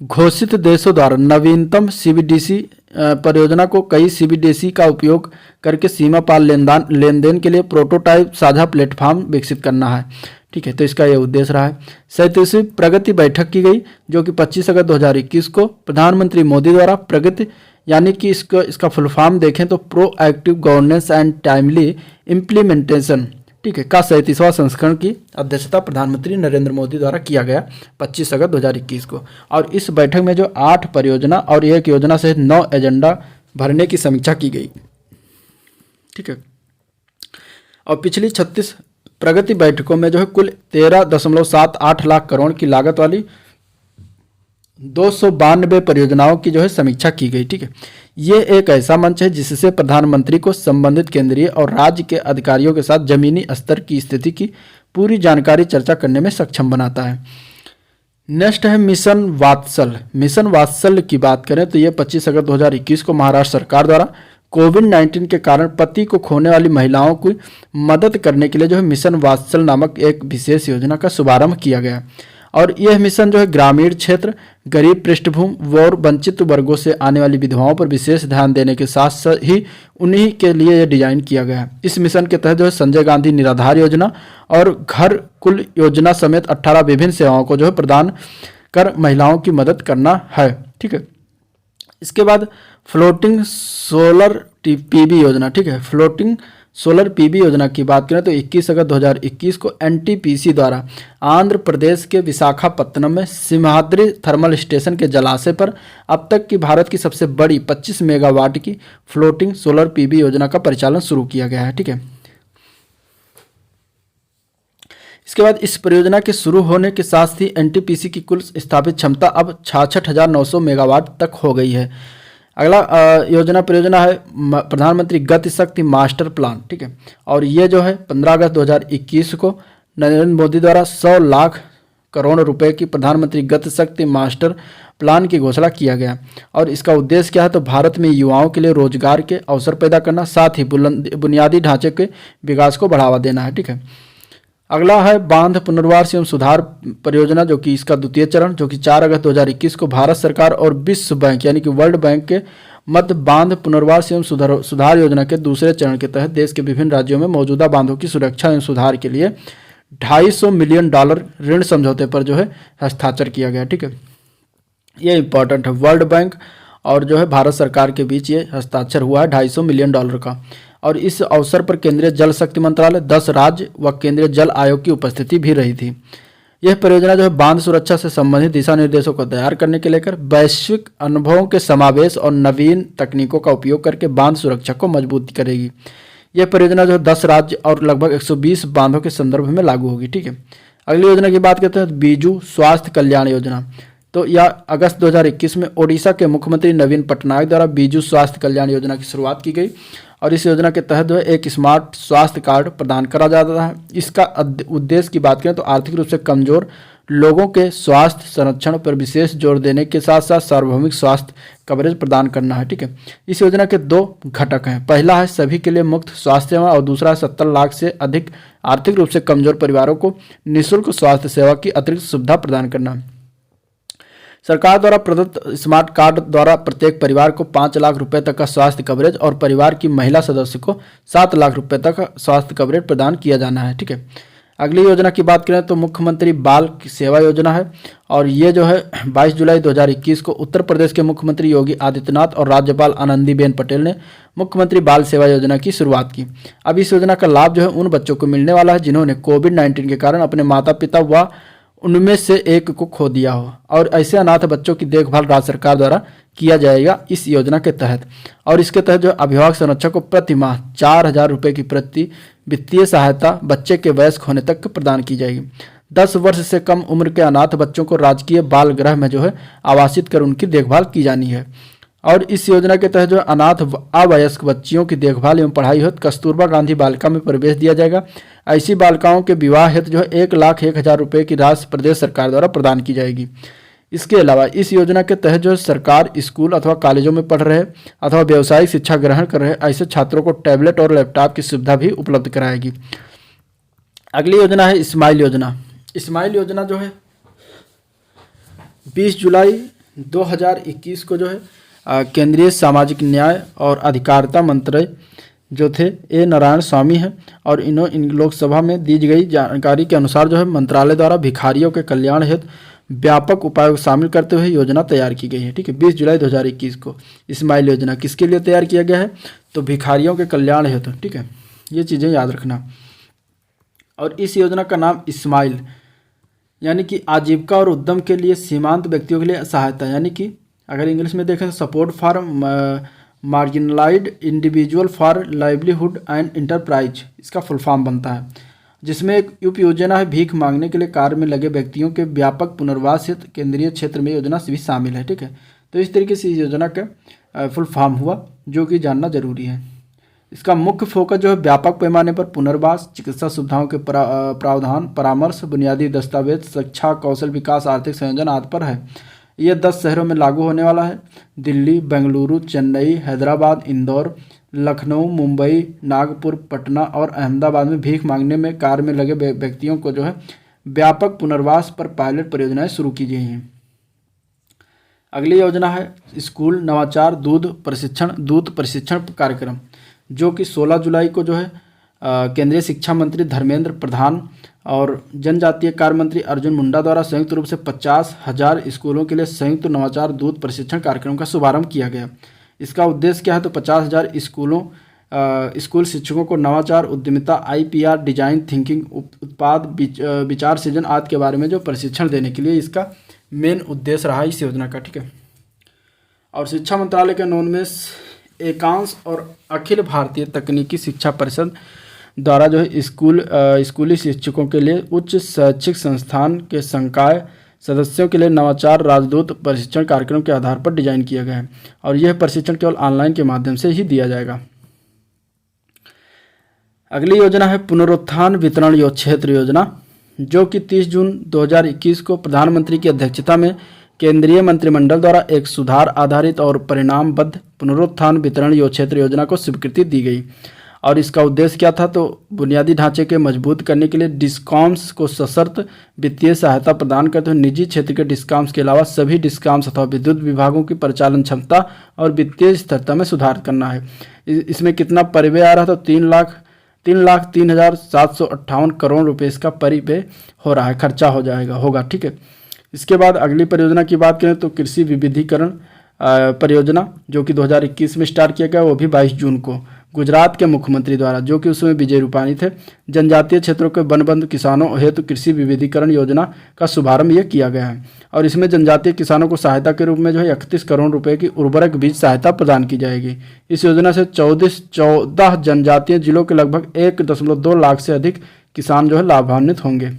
घोषित देशों द्वारा नवीनतम सीबीडीसी परियोजना को कई सीबीडीसी का उपयोग करके सीमा पार लेन देन के लिए प्रोटोटाइप साझा प्लेटफॉर्म विकसित करना है। ठीक है, तो इसका यह उद्देश्य रहा है। 37वीं प्रगति बैठक की गई जो कि 25 अगस्त 2021 को प्रधानमंत्री मोदी द्वारा प्रगति यानी कि इसका फुल फॉर्म देखें तो proactive governance and timely implementation, ठीक है, का 37वां संस्करण की अध्यक्षता प्रधानमंत्री नरेंद्र मोदी द्वारा किया गया 25 अगस्त 2021 को। और इस बैठक में जो 8 परियोजना और एक योजना से 9 एजेंडा भरने की समीक्षा की गई। ठीक है, और पिछली 36 प्रगति बैठकों में जो है कुल 13.78 लाख करोड़ की लागत वाली 292 परियोजनाओं की जो है समीक्षा की गई। ठीक है, ये एक ऐसा मंच है जिससे प्रधानमंत्री को संबंधित केंद्रीय और राज्य के अधिकारियों के साथ जमीनी स्तर की स्थिति की पूरी जानकारी चर्चा करने में सक्षम बनाता है। नेक्स्ट है मिशन वात्सल। मिशन वात्सल की बात करें तो ये 25 अगस्त 2021 को महाराष्ट्र सरकार द्वारा कोविड-19 के कारण पति को खोने वाली महिलाओं की मदद करने के लिए जो है मिशन वात्सल नामक एक विशेष योजना का शुभारंभ किया गया। और यह मिशन जो है ग्रामीण क्षेत्र, गरीब पृष्ठभूमि और वंचित वर्गों से आने वाली विधवाओं पर विशेष ध्यान देने के साथ ही उन्हीं के लिए यह डिजाइन किया गया है। इस मिशन के तहत जो है संजय गांधी निराधार योजना और घर कुल योजना समेत 18 विभिन्न सेवाओं को जो है प्रदान कर महिलाओं की मदद करना है। ठीक है, इसके बाद फ्लोटिंग सोलर पीवी योजना। ठीक है, फ्लोटिंग सोलर पीवी योजना की बात करें तो 21 अगस्त 2021 को एनटीपीसी द्वारा आंध्र प्रदेश के विशाखापत्तनम में सिम्हाद्री थर्मल स्टेशन के जलाशय पर अब तक की भारत की सबसे बड़ी 25 मेगावाट की फ्लोटिंग सोलर पीवी योजना का परिचालन शुरू किया गया है। ठीक है, इसके बाद इस परियोजना के शुरू होने के साथ ही एनटीपीसी की कुल स्थापित क्षमता अब 66,900 मेगावाट तक हो गई है। अगला परियोजना है प्रधानमंत्री गति शक्ति मास्टर प्लान। ठीक है, और ये जो है 15 अगस्त 2021 को नरेंद्र मोदी द्वारा 100 लाख करोड़ रुपए की प्रधानमंत्री गति शक्ति मास्टर प्लान की घोषणा किया गया। और इसका उद्देश्य क्या है तो भारत में युवाओं के लिए रोजगार के अवसर पैदा करना, साथ ही बुनियादी ढांचे के विकास को बढ़ावा देना है। ठीक है, अगला है बांध पुनर्वास एवं सुधार परियोजना जो कि इसका द्वितीय चरण जो कि 4 अगस्त 2021 को भारत सरकार और विश्व बैंक यानी कि वर्ल्ड बैंक के मध्य बांध पुनर्वास एवं सुधार योजना के दूसरे चरण के तहत देश के विभिन्न राज्यों में मौजूदा बांधों की सुरक्षा एवं सुधार के लिए $250 मिलियन ऋण समझौते पर जो है हस्ताक्षर किया गया। ठीक है, ये इंपॉर्टेंट है। वर्ल्ड बैंक और जो है भारत सरकार के बीच ये हस्ताक्षर हुआ है $250 मिलियन का। और इस अवसर पर केंद्रीय जल शक्ति मंत्रालय, 10 राज्य व केंद्रीय जल आयोग की उपस्थिति भी रही थी। यह परियोजना जो है बांध सुरक्षा से संबंधित दिशा निर्देशों को तैयार करने के लेकर वैश्विक अनुभवों के समावेश और नवीन तकनीकों का उपयोग करके बांध सुरक्षा को मजबूत करेगी। यह परियोजना जो है 10 राज्य और लगभग 120 बांधों के संदर्भ में लागू होगी। ठीक है, अगली योजना की बात करते हैं बीजू स्वास्थ्य कल्याण योजना। तो यह अगस्त 2021 में ओडिशा के मुख्यमंत्री नवीन पटनायक द्वारा बीजू स्वास्थ्य कल्याण योजना की शुरुआत की गई। और इस योजना के तहत जो है एक स्मार्ट स्वास्थ्य कार्ड प्रदान करा जाता है। इसका उद्देश्य की बात करें तो आर्थिक रूप से कमजोर लोगों के स्वास्थ्य संरक्षण पर विशेष जोर देने के साथ साथ सार्वभौमिक स्वास्थ्य कवरेज प्रदान करना है। ठीक है, इस योजना के 2 घटक हैं। पहला है सभी के लिए मुफ्त स्वास्थ्य सेवा और दूसरा है 70 लाख से अधिक आर्थिक रूप से कमजोर परिवारों को निःशुल्क स्वास्थ्य सेवा की अतिरिक्त सुविधा प्रदान करना। सरकार द्वारा प्रदत्त स्मार्ट कार्ड द्वारा प्रत्येक परिवार को 5 लाख रुपए तक का स्वास्थ्य कवरेज और परिवार की महिला सदस्य को 7 लाख रुपए तक का स्वास्थ्य कवरेज प्रदान किया जाना है। ठीक है, अगली योजना की बात करें तो मुख्यमंत्री बाल सेवा योजना है, और ये जो है 22 जुलाई 2021 को उत्तर प्रदेश के मुख्यमंत्री योगी आदित्यनाथ और राज्यपाल आनंदीबेन पटेल ने मुख्यमंत्री बाल सेवा योजना की शुरुआत की। अब इस योजना का लाभ जो है उन बच्चों को मिलने वाला है जिन्होंने कोविड-19 के कारण अपने माता पिता व उनमें से एक को खो दिया हो, और ऐसे अनाथ बच्चों की देखभाल राज्य सरकार द्वारा किया जाएगा इस योजना के तहत। और इसके तहत जो अभिभावक संरक्षक को प्रति माह 4,000 रुपये की प्रति वित्तीय सहायता बच्चे के वयस्क होने तक प्रदान की जाएगी। 10 वर्ष से कम उम्र के अनाथ बच्चों को राजकीय बाल गृह में जो है आवासित कर उनकी देखभाल की जानी है। और इस योजना के तहत जो अनाथ अवयस्क बच्चियों की देखभाल एवं पढ़ाई हेतु कस्तूरबा गांधी बालिका में प्रवेश दिया जाएगा। ऐसी बालिकाओं के विवाह हेतु जो है 1,01,000 रुपये की राशि प्रदेश सरकार द्वारा प्रदान की जाएगी। इसके अलावा इस योजना के तहत जो सरकार स्कूल अथवा कॉलेजों में पढ़ रहे अथवा व्यावसायिक शिक्षा ग्रहण कर रहे ऐसे छात्रों को टैबलेट और लैपटॉप की सुविधा भी उपलब्ध कराएगी। अगली योजना है स्माइल योजना। स्माइल योजना जो है 20 जुलाई 2021 को जो है केंद्रीय सामाजिक न्याय और अधिकारिता मंत्री जो थे ए नारायण स्वामी हैं, और इन लोकसभा में दी गई जानकारी के अनुसार जो है मंत्रालय द्वारा भिखारियों के कल्याण हेतु व्यापक उपायों को शामिल करते हुए योजना तैयार की गई है। ठीक है, 20 जुलाई 2021 को स्माइल योजना किसके लिए तैयार किया गया है, तो भिखारियों के कल्याण हेतु। ठीक है, ये चीज़ें याद रखना। और इस योजना का नाम स्माइल यानी कि आजीविका और उद्यम के लिए सीमांत व्यक्तियों के लिए सहायता, यानी कि अगर इंग्लिश में देखें तो support for marginalised individual for livelihood and enterprise, इसका फुल फॉर्म बनता है, जिसमें एक उपयोजना है भीख मांगने के लिए कार्य में लगे व्यक्तियों के व्यापक पुनर्वास हेतु केंद्रीय क्षेत्र में योजना भी शामिल है। ठीक है, तो इस तरीके से इस योजना का फुल फॉर्म हुआ जो कि जानना जरूरी है। इसका मुख्य फोकस जो है व्यापक पैमाने पर पुनर्वास, चिकित्सा सुविधाओं के प्रावधान, परामर्श, बुनियादी दस्तावेज, शिक्षा, कौशल विकास, आर्थिक संयोजन आदि पर है। यह 10 शहरों में लागू होने वाला है। दिल्ली, बेंगलुरु, चेन्नई, हैदराबाद, इंदौर, लखनऊ, मुंबई, नागपुर, पटना और अहमदाबाद में भीख मांगने में कार्य में लगे व्यक्तियों को जो है व्यापक पुनर्वास पर पायलट परियोजनाएं शुरू की गई हैं। अगली योजना है स्कूल नवाचार दूध प्रशिक्षण कार्यक्रम, जो कि 16 जुलाई को जो है केंद्रीय शिक्षा मंत्री धर्मेंद्र प्रधान और जनजातीय कार्य मंत्री अर्जुन मुंडा द्वारा संयुक्त रूप से 50,000 स्कूलों के लिए संयुक्त नवाचार दूध प्रशिक्षण कार्यक्रम का शुभारंभ किया गया। इसका उद्देश्य क्या है, तो 50,000 स्कूल शिक्षकों को नवाचार, उद्यमिता, IPR, डिजाइन थिंकिंग, उत्पाद विचार सृजन आदि के बारे में जो प्रशिक्षण देने के लिए इसका मेन उद्देश्य रहा इस योजना का। ठीक है, और शिक्षा मंत्रालय के 99 एकांश और अखिल भारतीय तकनीकी शिक्षा परिषद द्वारा जो है स्कूली शिक्षकों के लिए उच्च शैक्षिक संस्थान के संकाय सदस्यों के लिए नवाचार राजदूत प्रशिक्षण कार्यक्रम के आधार पर डिजाइन किया गया है, और यह प्रशिक्षण केवल ऑनलाइन के माध्यम से ही दिया जाएगा। अगली योजना है पुनरुत्थान वितरण क्षेत्र योजना, जो कि 30 जून 2021 को प्रधानमंत्री की अध्यक्षता में केंद्रीय मंत्रिमंडल द्वारा एक सुधार आधारित और परिणामबद्ध पुनरुत्थान वितरण क्षेत्र योजना को स्वीकृति दी गई। और इसका उद्देश्य क्या था, तो बुनियादी ढांचे के मजबूत करने के लिए डिस्कॉम्स को सशर्त वित्तीय सहायता प्रदान करते हुए निजी क्षेत्र के डिस्कॉम्स के अलावा सभी डिस्कॉम्स अथवा विद्युत विभागों की परिचालन क्षमता और वित्तीय स्थिरता में सुधार करना है। इसमें कितना परिव्यय आ रहा था, 3,03,758 करोड़ रुपये इसका परिव्यय हो रहा है, खर्चा होगा। ठीक है, इसके बाद अगली परियोजना की बात करें तो कृषि विविधीकरण परियोजना, जो कि 2021 में स्टार्ट किया गया, वो भी 22 जून को गुजरात के मुख्यमंत्री द्वारा, जो कि उसमें विजय रूपाणी थे, जनजातीय क्षेत्रों के वनबंधु किसानों हेतु कृषि विविधीकरण योजना का शुभारंभ ये किया गया है। और इसमें जनजातीय किसानों को सहायता के रूप में जो है 31 करोड़ रुपए की उर्वरक बीज सहायता प्रदान की जाएगी। इस योजना से 14 जनजातीय जिलों के लगभग 1.2 लाख से अधिक किसान जो है लाभान्वित होंगे।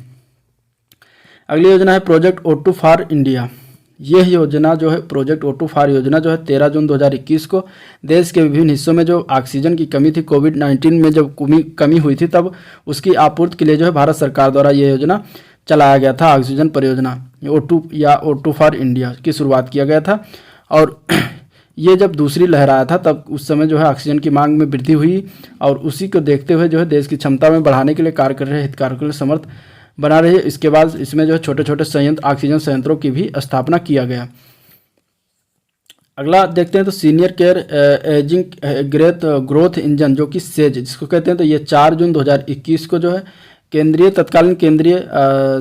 अगली योजना है प्रोजेक्ट O2 फॉर इंडिया। यह योजना जो है प्रोजेक्ट O2 फॉर योजना जो है 13 जून 2021 को देश के विभिन्न हिस्सों में जो ऑक्सीजन की कमी थी, कोविड-19 में जब कमी हुई थी, तब उसकी आपूर्ति के लिए जो है भारत सरकार द्वारा यह योजना चलाया गया था। ऑक्सीजन परियोजना O2 फॉर इंडिया की शुरुआत किया गया था। और ये जब दूसरी लहर आया था तब उस समय जो है ऑक्सीजन की मांग में वृद्धि हुई, और उसी को देखते हुए जो है देश की क्षमता में बढ़ाने के लिए कार्य कर रहे हितधारकों के लिए समर्थ बना रही है। इसके बाद इसमें जो है छोटे छोटे संयंत्र, ऑक्सीजन संयंत्रों की भी स्थापना किया गया। अगला देखते हैं तो senior care ageing growth engine, जो कि सेज जिसको कहते हैं, तो ये 4 जून 2021 को जो है तत्कालीन केंद्रीय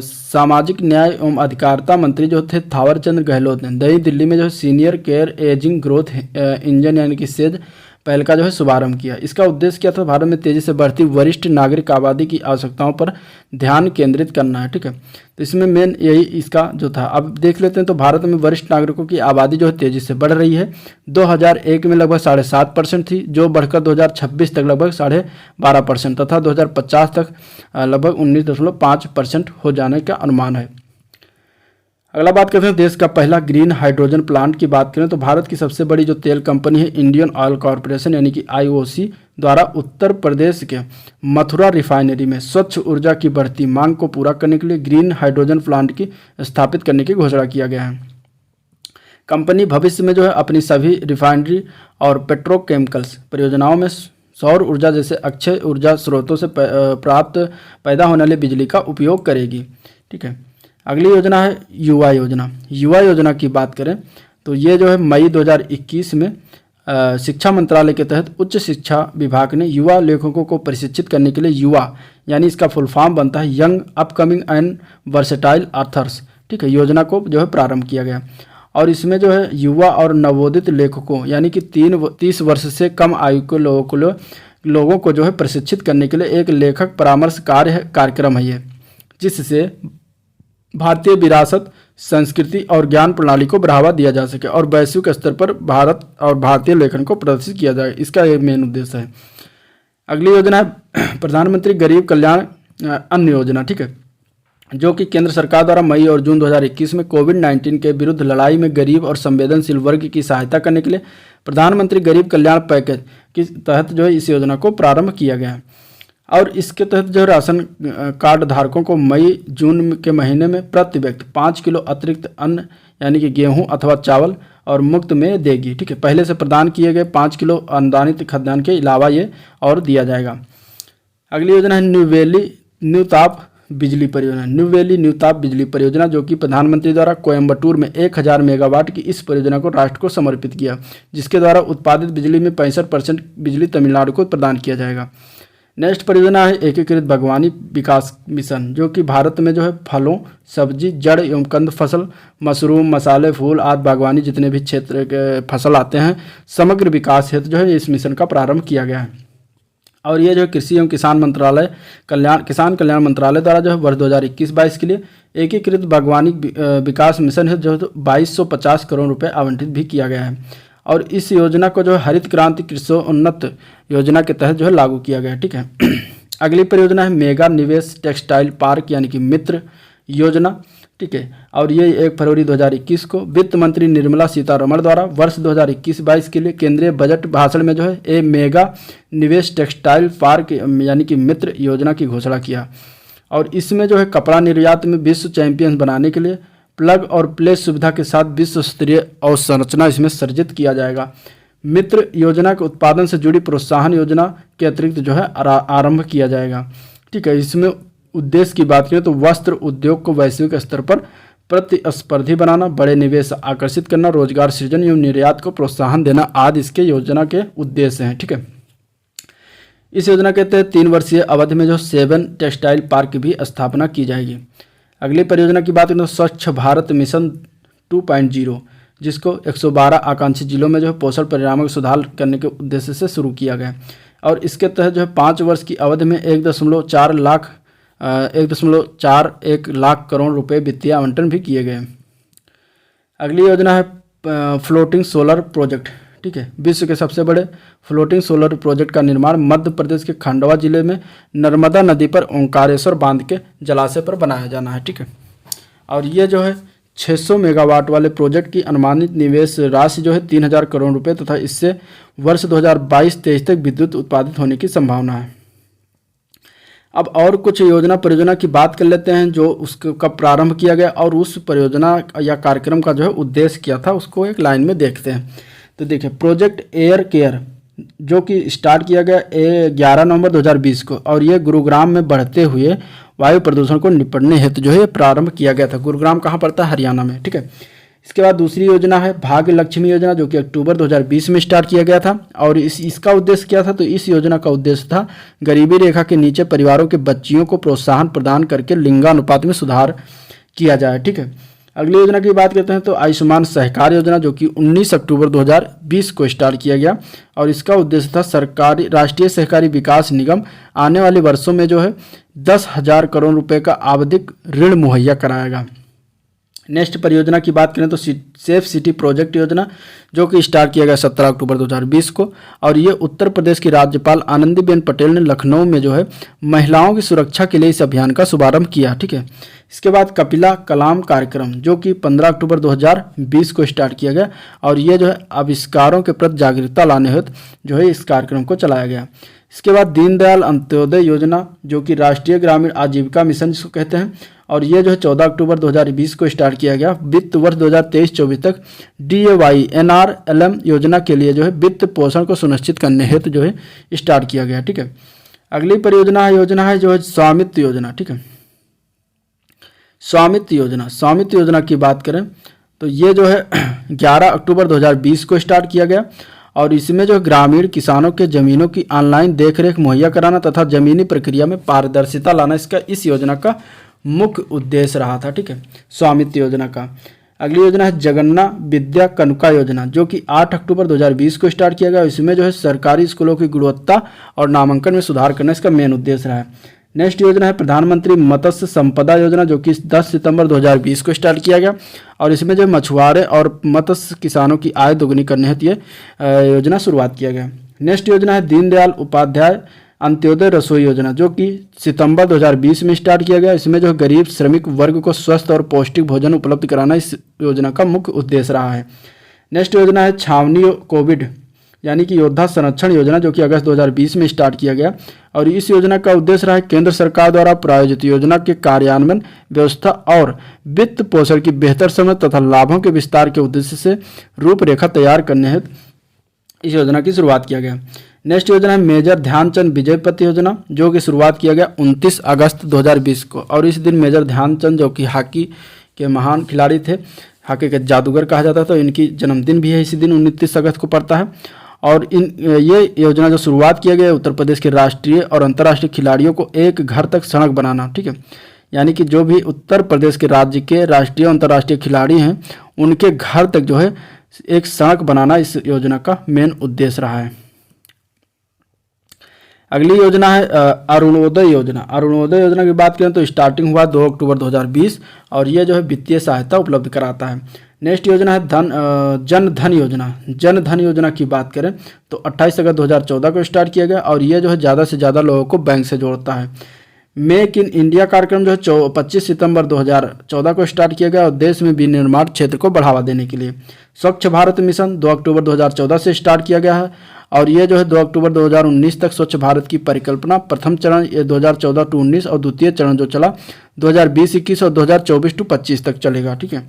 सामाजिक न्याय एवं अधिकारिता मंत्री जो थे थावरचंद गहलोत ने नई दिल्ली में जो senior care ageing growth engine यानी कि सेज पहल का जो है शुभारंभ किया। इसका उद्देश्य क्या था? भारत में तेजी से बढ़ती वरिष्ठ नागरिक आबादी की आवश्यकताओं पर ध्यान केंद्रित करना है। ठीक है, तो इसमें मेन यही इसका जो था। अब देख लेते हैं, तो भारत में वरिष्ठ नागरिकों की आबादी जो है तेजी से बढ़ रही है। 2001 में लगभग 7.5% थी, जो बढ़कर 2026 तक लगभग 12.5% तथा 2050 तक लगभग 19.5% हो जाने का अनुमान है। अगला बात करते हैं देश का पहला ग्रीन हाइड्रोजन प्लांट की बात करें तो भारत की सबसे बड़ी जो तेल कंपनी है इंडियन ऑयल कॉरपोरेशन यानी कि IOC द्वारा उत्तर प्रदेश के मथुरा रिफाइनरी में स्वच्छ ऊर्जा की बढ़ती मांग को पूरा करने के लिए ग्रीन हाइड्रोजन प्लांट की स्थापित करने की घोषणा किया गया है। कंपनी भविष्य में जो है अपनी सभी रिफाइनरी और पेट्रोकेमिकल्स परियोजनाओं में सौर ऊर्जा जैसे अक्षय ऊर्जा स्रोतों से प्राप्त पैदा होने वाली बिजली का उपयोग करेगी। ठीक है, अगली योजना है युवा योजना। युवा योजना की बात करें तो ये जो है मई 2021 में शिक्षा मंत्रालय के तहत उच्च शिक्षा विभाग ने युवा लेखकों को प्रशिक्षित करने के लिए युवा यानी इसका फुल फॉर्म बनता है young upcoming and versatile authors, ठीक है, योजना को जो है प्रारंभ किया गया। और इसमें जो है युवा और नवोदित लेखकों यानी कि 30 वर्ष से कम आयु के लोगों को जो है प्रशिक्षित करने के लिए एक लेखक परामर्श कार्यक्रम है ये, जिससे भारतीय विरासत, संस्कृति और ज्ञान प्रणाली को बढ़ावा दिया जा सके और वैश्विक स्तर पर भारत और भारतीय लेखन को प्रदर्शित किया जाए। इसका ये मेन उद्देश्य है। अगली योजना है प्रधानमंत्री गरीब कल्याण अन्न योजना। ठीक है, जो कि केंद्र सरकार द्वारा मई और जून 2021 में कोविड-19 के विरुद्ध लड़ाई में गरीब और संवेदनशील वर्ग की सहायता करने के लिए प्रधानमंत्री गरीब कल्याण पैकेज के तहत जो है इस योजना को प्रारंभ किया गया है। और इसके तहत जो राशन कार्ड धारकों को मई जून के महीने में प्रति व्यक्ति 5 किलो अतिरिक्त अन्न यानी कि गेहूं अथवा चावल और मुफ्त में देगी। ठीक है, पहले से प्रदान किए गए 5 किलो अनुदानित खाद्यान्न के अलावा ये और दिया जाएगा। अगली योजना है न्यू ताप बिजली परियोजना। न्यू वैली न्यू ताप बिजली परियोजना, जो कि प्रधानमंत्री द्वारा कोयम्बटूर में 1000 मेगावाट की इस परियोजना को राष्ट्र को समर्पित किया, जिसके द्वारा उत्पादित बिजली में 65% बिजली तमिलनाडु को प्रदान किया जाएगा। नेक्स्ट परियोजना है एकीकृत बागवानी विकास मिशन, जो कि भारत में जो है फलों, सब्जी, जड़ एवं कंद फसल, मशरूम, मसाले, फूल आदि बागवानी जितने भी क्षेत्र के फसल आते हैं समग्र विकास हेतु जो है इस मिशन का प्रारंभ किया गया है। और ये जो है कृषि एवं किसान कल्याण मंत्रालय द्वारा जो है वर्ष 2021-22 के लिए एकीकृत बागवानी विकास मिशन है जो 2250 करोड़ रुपये आवंटित भी किया गया है। और इस योजना को जो है हरित क्रांति कृषि उन्नत योजना के तहत जो है लागू किया गया है। ठीक है, अगली परियोजना है मेगा निवेश टेक्सटाइल पार्क यानी कि मित्र योजना। ठीक है, और ये 1 फरवरी 2021 को वित्त मंत्री निर्मला सीतारमण द्वारा वर्ष 2021-22 के लिए केंद्रीय बजट भाषण में जो है ए मेगा निवेश टेक्सटाइल पार्क यानी कि मित्र योजना की घोषणा किया। और इसमें जो है कपड़ा निर्यात में विश्व चैंपियन बनाने के लिए प्लग और प्ले सुविधा के साथ विश्व स्तरीय अवसंरचना इसमें सर्जित किया जाएगा। मित्र योजना के उत्पादन से जुड़ी प्रोत्साहन योजना के अतिरिक्त जो है आरंभ किया जाएगा। ठीक है, इसमें उद्देश्य की बात करें तो वस्त्र उद्योग को वैश्विक स्तर पर प्रतिस्पर्धी बनाना, बड़े निवेश आकर्षित करना, रोजगार सृजन एवं निर्यात को प्रोत्साहन देना आदि इसके योजना के उद्देश्य हैं। ठीक है, इस योजना के तहत 3 वर्षीय अवधि में जो 7 टेक्सटाइल पार्क की भी स्थापना की जाएगी। अगली परियोजना की बात करें तो स्वच्छ भारत मिशन 2.0, जिसको 112 आकांक्षी जिलों में जो है पोषण परिणामों को सुधार करने के उद्देश्य से शुरू किया गया। और इसके तहत जो है 5 वर्ष की अवधि में 1.41 लाख करोड़ रुपए वित्तीय आवंटन भी किए गए। अगली योजना है फ्लोटिंग सोलर प्रोजेक्ट। ठीक है, विश्व के सबसे बड़े फ्लोटिंग सोलर प्रोजेक्ट का निर्माण मध्य प्रदेश के खंडवा जिले में नर्मदा नदी पर ओंकारेश्वर बांध के जलाशय पर बनाया जाना है। ठीक है, और ये जो है 600 मेगावाट वाले प्रोजेक्ट की अनुमानित निवेश राशि जो है 3000 करोड़ रुपए तथा इससे वर्ष 2022-23 तक विद्युत उत्पादित होने की संभावना है। अब और कुछ योजना परियोजना की बात कर लेते हैं जो उसका प्रारंभ किया गया और उस परियोजना या कार्यक्रम का जो है उद्देश्य क्या था उसको एक लाइन में देखते हैं। तो देखिए, प्रोजेक्ट एयर केयर जो कि स्टार्ट किया गया 11 नवंबर 2020 को, और ये गुरुग्राम में बढ़ते हुए वायु प्रदूषण को निपटने हेतु जो है प्रारंभ किया गया था। गुरुग्राम कहाँ पड़ता है? हरियाणा में। ठीक है, इसके बाद दूसरी योजना है भाग्य लक्ष्मी योजना, जो कि अक्टूबर 2020 में स्टार्ट किया गया था। और इसका उद्देश्य क्या था, तो इस योजना का उद्देश्य था गरीबी रेखा के नीचे परिवारों के बच्चियों को प्रोत्साहन प्रदान करके लिंगानुपात में सुधार किया जाए। ठीक है, अगली योजना की बात करते हैं तो आयुष्मान सहकार योजना, जो कि 19 अक्टूबर 2020 को स्टार्ट किया गया। और इसका उद्देश्य था सरकारी राष्ट्रीय सहकारी विकास निगम आने वाले वर्षों में जो है 10,000 करोड़ रुपए का आवधिक ऋण मुहैया कराएगा। नेक्स्ट परियोजना की बात करें तो सेफ सिटी प्रोजेक्ट योजना, जो कि स्टार्ट किया गया 17 अक्टूबर 2020 को। और ये उत्तर प्रदेश की राज्यपाल आनंदीबेन पटेल ने लखनऊ में जो है महिलाओं की सुरक्षा के लिए इस अभियान का शुभारंभ किया। ठीक है, इसके बाद कपिला कलाम कार्यक्रम, जो कि 15 अक्टूबर 2020 को स्टार्ट किया गया। और ये जो है आविष्कारों के प्रति जागरूकता लाने हेतु जो है इस कार्यक्रम को चलाया गया। इसके बाद दीनदयाल अंत्योदय योजना, जो कि राष्ट्रीय ग्रामीण आजीविका मिशन जिसको कहते हैं। और ये जो है 14 अक्टूबर 2020 को स्टार्ट किया गया। वित्त वर्ष 2023-24 तक DAY NRLM योजना के लिए जो है वित्त पोषण को सुनिश्चित करने हेतु जो है स्टार्ट किया गया। ठीक है, अगली परियोजना है जो है स्वामित्व योजना। ठीक है, स्वामित्व योजना की बात करें तो ये जो है 11 अक्टूबर 2020 को स्टार्ट किया गया। और इसमें जो ग्रामीण किसानों के जमीनों की ऑनलाइन देखरेख मुहैया कराना तथा जमीनी प्रक्रिया में पारदर्शिता लाना इस योजना का मुख्य उद्देश्य रहा था। ठीक है, स्वामित्व योजना का। अगली योजना है जगन्ना विद्या कनुका योजना, जो कि 8 अक्टूबर 2020 को स्टार्ट किया गया। इसमें जो है सरकारी स्कूलों की गुणवत्ता और नामांकन में सुधार करना इसका मेन उद्देश्य रहा है। नेक्स्ट योजना है प्रधानमंत्री मत्स्य संपदा योजना, जो कि 10 सितंबर 2020 को स्टार्ट किया गया। और इसमें जो मछुआरे और मत्स्य किसानों की आय दोगुनी करने हेतु ये योजना शुरुआत किया गया। नेक्स्ट योजना है दीनदयाल उपाध्याय अंत्योदय रसोई योजना, जो कि सितंबर 2020 में स्टार्ट किया गया। इसमें जो गरीब श्रमिक वर्ग को स्वस्थ और पौष्टिक भोजन उपलब्ध कराना इस योजना का मुख्य उद्देश्य रहा है। नेक्स्ट योजना है छावनी कोविड यानी कि योद्धा संरक्षण योजना, जो कि अगस्त 2020 में स्टार्ट किया गया। और इस योजना का उद्देश्य रहा है केंद्र सरकार द्वारा प्रायोजित योजना के कार्यान्वयन व्यवस्था और वित्त पोषण की बेहतर समझ तथा लाभों के विस्तार के उद्देश्य से रूपरेखा तैयार करने हेतु इस योजना की शुरुआत किया गया। नेक्स्ट योजना है मेजर ध्यानचंद विजय पथ योजना, जो कि शुरुआत किया गया 29 अगस्त 2020 को। और इस दिन मेजर ध्यानचंद, जो कि हॉकी के महान खिलाड़ी थे, हॉकी के जादूगर कहा जाता था, तो इनकी जन्मदिन भी है इसी दिन 29 अगस्त को पड़ता है। और ये योजना जो शुरुआत किया गया उत्तर प्रदेश के राष्ट्रीय और अंतर्राष्ट्रीय खिलाड़ियों को एक घर तक सड़क बनाना। ठीक है, यानी कि जो भी उत्तर प्रदेश के राज्य के राष्ट्रीय और अंतर्राष्ट्रीय खिलाड़ी हैं उनके घर तक जो है एक सड़क बनाना इस योजना का मेन उद्देश्य रहा है। अगली योजना है अरुणोदय योजना। अरुणोदय योजना की बात करें तो स्टार्टिंग हुआ 2 अक्टूबर 2020 और ये जो है वित्तीय सहायता उपलब्ध कराता है। नेक्स्ट योजना है जन धन योजना। जन धन योजना की बात करें तो 28 अगस्त 2014 को स्टार्ट किया गया और ये जो है ज़्यादा से ज़्यादा लोगों को बैंक से जोड़ता है। मेक इन इंडिया कार्यक्रम जो है 25 सितंबर 2014 को स्टार्ट किया गया और देश में विनिर्माण क्षेत्र को बढ़ावा देने के लिए। स्वच्छ भारत मिशन 2 अक्टूबर 2014 से स्टार्ट किया गया है और ये जो है 2 अक्टूबर 2019 तक स्वच्छ भारत की परिकल्पना, प्रथम चरण ये 2014 टू 19 और द्वितीय चरण जो चला 2020-21 और 2024 टू 25 तक चलेगा। ठीक है।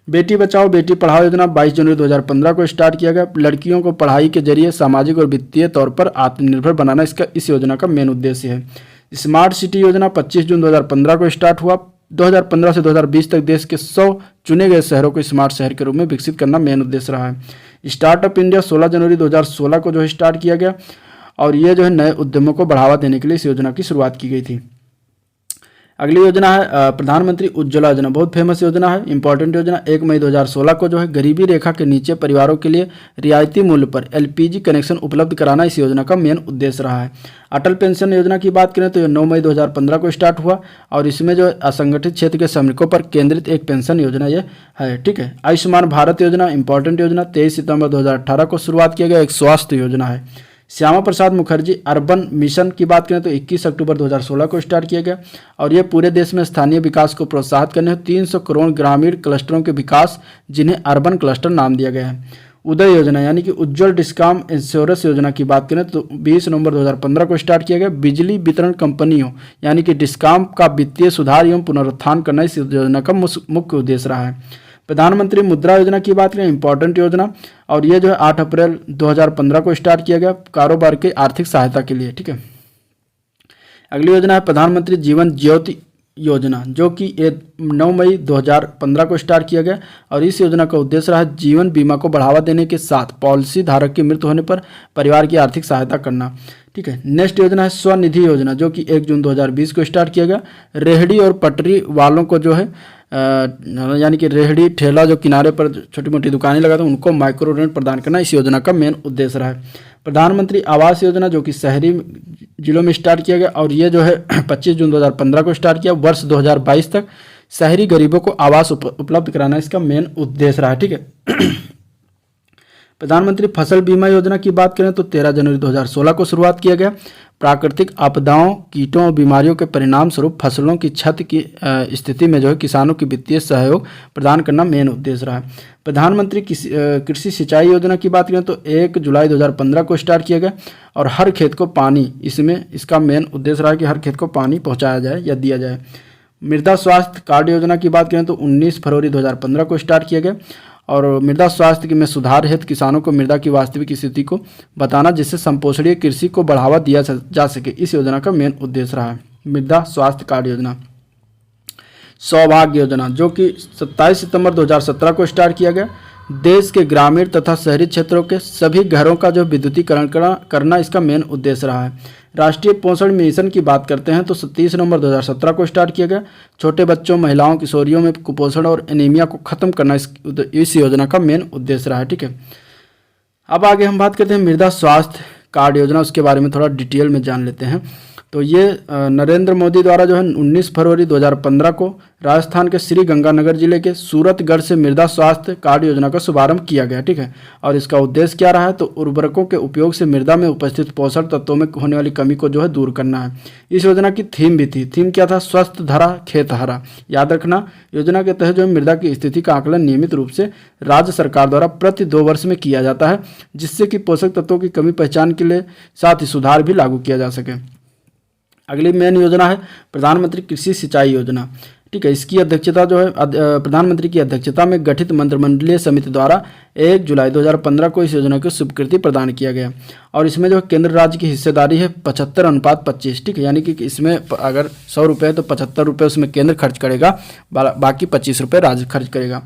बेटी बचाओ बेटी पढ़ाओ योजना 22 जनवरी 2015 को स्टार्ट किया गया। लड़कियों को पढ़ाई के जरिए सामाजिक और वित्तीय तौर पर आत्मनिर्भर बनाना इस योजना का मेन उद्देश्य है। स्मार्ट सिटी योजना 25 जून 2015 को स्टार्ट हुआ। 2015 से 2020 तक देश के 100 चुने गए शहरों को स्मार्ट शहर के रूप में विकसित करना मेन उद्देश्य रहा है। स्टार्टअप इंडिया 16 जनवरी 2016 को जो है स्टार्ट किया गया और ये जो है नए उद्यमों को बढ़ावा देने के लिए इस योजना की शुरुआत की गई थी। अगली योजना है प्रधानमंत्री उज्ज्वला योजना, बहुत फेमस योजना है, इंपॉर्टेंट योजना। 1 मई 2016 को जो है गरीबी रेखा के नीचे परिवारों के लिए रियायती मूल्य पर LPG कनेक्शन उपलब्ध कराना इस योजना का मेन उद्देश्य रहा है। अटल पेंशन योजना की बात करें तो ये 9 मई 2015 को स्टार्ट हुआ और इसमें जो असंगठित क्षेत्र के श्रमिकों पर केंद्रित एक पेंशन योजना ये है। ठीक है। आयुष्मान भारत योजना इंपॉर्टेंट योजना 23 सितंबर 2018 को शुरुआत किया गया, एक स्वास्थ्य योजना है। श्यामा प्रसाद मुखर्जी अर्बन मिशन की बात करें तो 21 अक्टूबर 2016 को स्टार्ट किया गया और ये पूरे देश में स्थानीय विकास को प्रोत्साहित करने 300 करोड़ ग्रामीण क्लस्टरों के विकास, जिन्हें अर्बन क्लस्टर नाम दिया गया है। उदय योजना यानी कि उज्ज्वल डिस्कॉम इंश्योरेंस योजना की बात करें तो 20 नवंबर 2015 को स्टार्ट किया गया। बिजली वितरण कंपनियों यानी कि डिस्कॉम का वित्तीय सुधार एवं पुनरुत्थान करना इस योजना का मुख्य उद्देश्य रहा है। प्रधानमंत्री मुद्रा योजना की बात करें इंपॉर्टेंट योजना और ये जो है 8 अप्रैल 2015 को स्टार्ट किया गया कारोबार के आर्थिक सहायता के लिए। ठीक है। अगली योजना है प्रधानमंत्री जीवन ज्योति योजना, जो कि 9 मई 2015 को स्टार्ट किया गया और इस योजना का उद्देश्य रहा जीवन बीमा को बढ़ावा देने के साथ पॉलिसी धारक की मृत्यु होने पर परिवार की आर्थिक सहायता करना। ठीक है, नेक्स्ट योजना है स्वनिधि योजना, जो कि 1 जून 2020 को स्टार्ट किया गया। रेहड़ी और पटरी वालों को जो है यानी कि रेहड़ी ठेला जो किनारे पर छोटी मोटी दुकानें लगाते हैं उनको माइक्रो ऋण प्रदान करना इस योजना का मेन उद्देश्य रहा है। प्रधानमंत्री आवास योजना, जो कि शहरी जिलों में स्टार्ट किया गया और ये जो है 25 जून 2015 को स्टार्ट किया। वर्ष 2022 तक शहरी गरीबों को आवास उपलब्ध कराना इसका मेन उद्देश्य रहा है। ठीक है। प्रधानमंत्री फसल बीमा योजना की बात करें तो 13 जनवरी 2016 को शुरुआत किया गया। प्राकृतिक आपदाओं, कीटों और बीमारियों के परिणाम स्वरूप फसलों की क्षति की स्थिति में जो है किसानों की वित्तीय सहयोग प्रदान करना मेन उद्देश्य रहा है। प्रधानमंत्री कृषि सिंचाई योजना की बात करें तो 1 जुलाई 2015 को स्टार्ट किया गया और हर खेत को पानी, इसमें इसका मेन उद्देश्य रहा है कि हर खेत को पानी पहुँचाया जाए या दिया जाए। मृदा स्वास्थ्य कार्ड योजना की बात करें तो 19 फरवरी 2015 को स्टार्ट किया गया और मृदा स्वास्थ्य में सुधार हेतु किसानों को मृदा की वास्तविक स्थिति को बताना, जिससे संपोषणीय कृषि को बढ़ावा दिया जा सके, इस योजना का मेन उद्देश्य रहा है। मृदा स्वास्थ्य कार्ड योजना। सौभाग्य योजना, जो कि 27 सितंबर 2017 को स्टार्ट किया गया। देश के ग्रामीण तथा शहरी क्षेत्रों के सभी घरों का जो विद्युतीकरण करना इसका मेन उद्देश्य रहा है। राष्ट्रीय पोषण मिशन की बात करते हैं तो 30 नवंबर 2017 को स्टार्ट किया गया। छोटे बच्चों, महिलाओं, किशोरियों में कुपोषण और एनीमिया को खत्म करना इस योजना का मेन उद्देश्य रहा है। ठीक है, अब आगे हम बात करते हैं मृदा स्वास्थ्य कार्ड योजना, उसके बारे में थोड़ा डिटेल में जान लेते हैं। तो ये नरेंद्र मोदी द्वारा जो है 19 फरवरी 2015 को राजस्थान के श्री गंगानगर जिले के सूरतगढ़ से मृदा स्वास्थ्य कार्ड योजना का शुभारंभ किया गया। ठीक है, और इसका उद्देश्य क्या रहा है तो उर्वरकों के उपयोग से मृदा में उपस्थित पोषक तत्वों में होने वाली कमी को जो है दूर करना है। इस योजना की थीम भी थी। थीम क्या था? स्वस्थ धरा खेत हरा। याद रखना, योजना के तहत जो है मृदा की स्थिति का आकलन नियमित रूप से राज्य सरकार द्वारा प्रति 2 वर्ष में किया जाता है, जिससे कि पोषक तत्वों की कमी पहचान के लिए साथ ही सुधार भी लागू किया जा सके। अगली मेन योजना है प्रधानमंत्री कृषि सिंचाई योजना। ठीक है, इसकी अध्यक्षता जो है प्रधानमंत्री की अध्यक्षता में गठित मंत्रिमंडलीय समिति द्वारा 1 जुलाई 2015 को इस योजना को स्वीकृति प्रदान किया गया और इसमें जो केंद्र राज्य की हिस्सेदारी है 75:25। ठीक है, यानी कि इसमें अगर 100 रुपये है तो 75 रुपये उसमें केंद्र खर्च करेगा, बाकी 25 रुपये राज्य खर्च करेगा।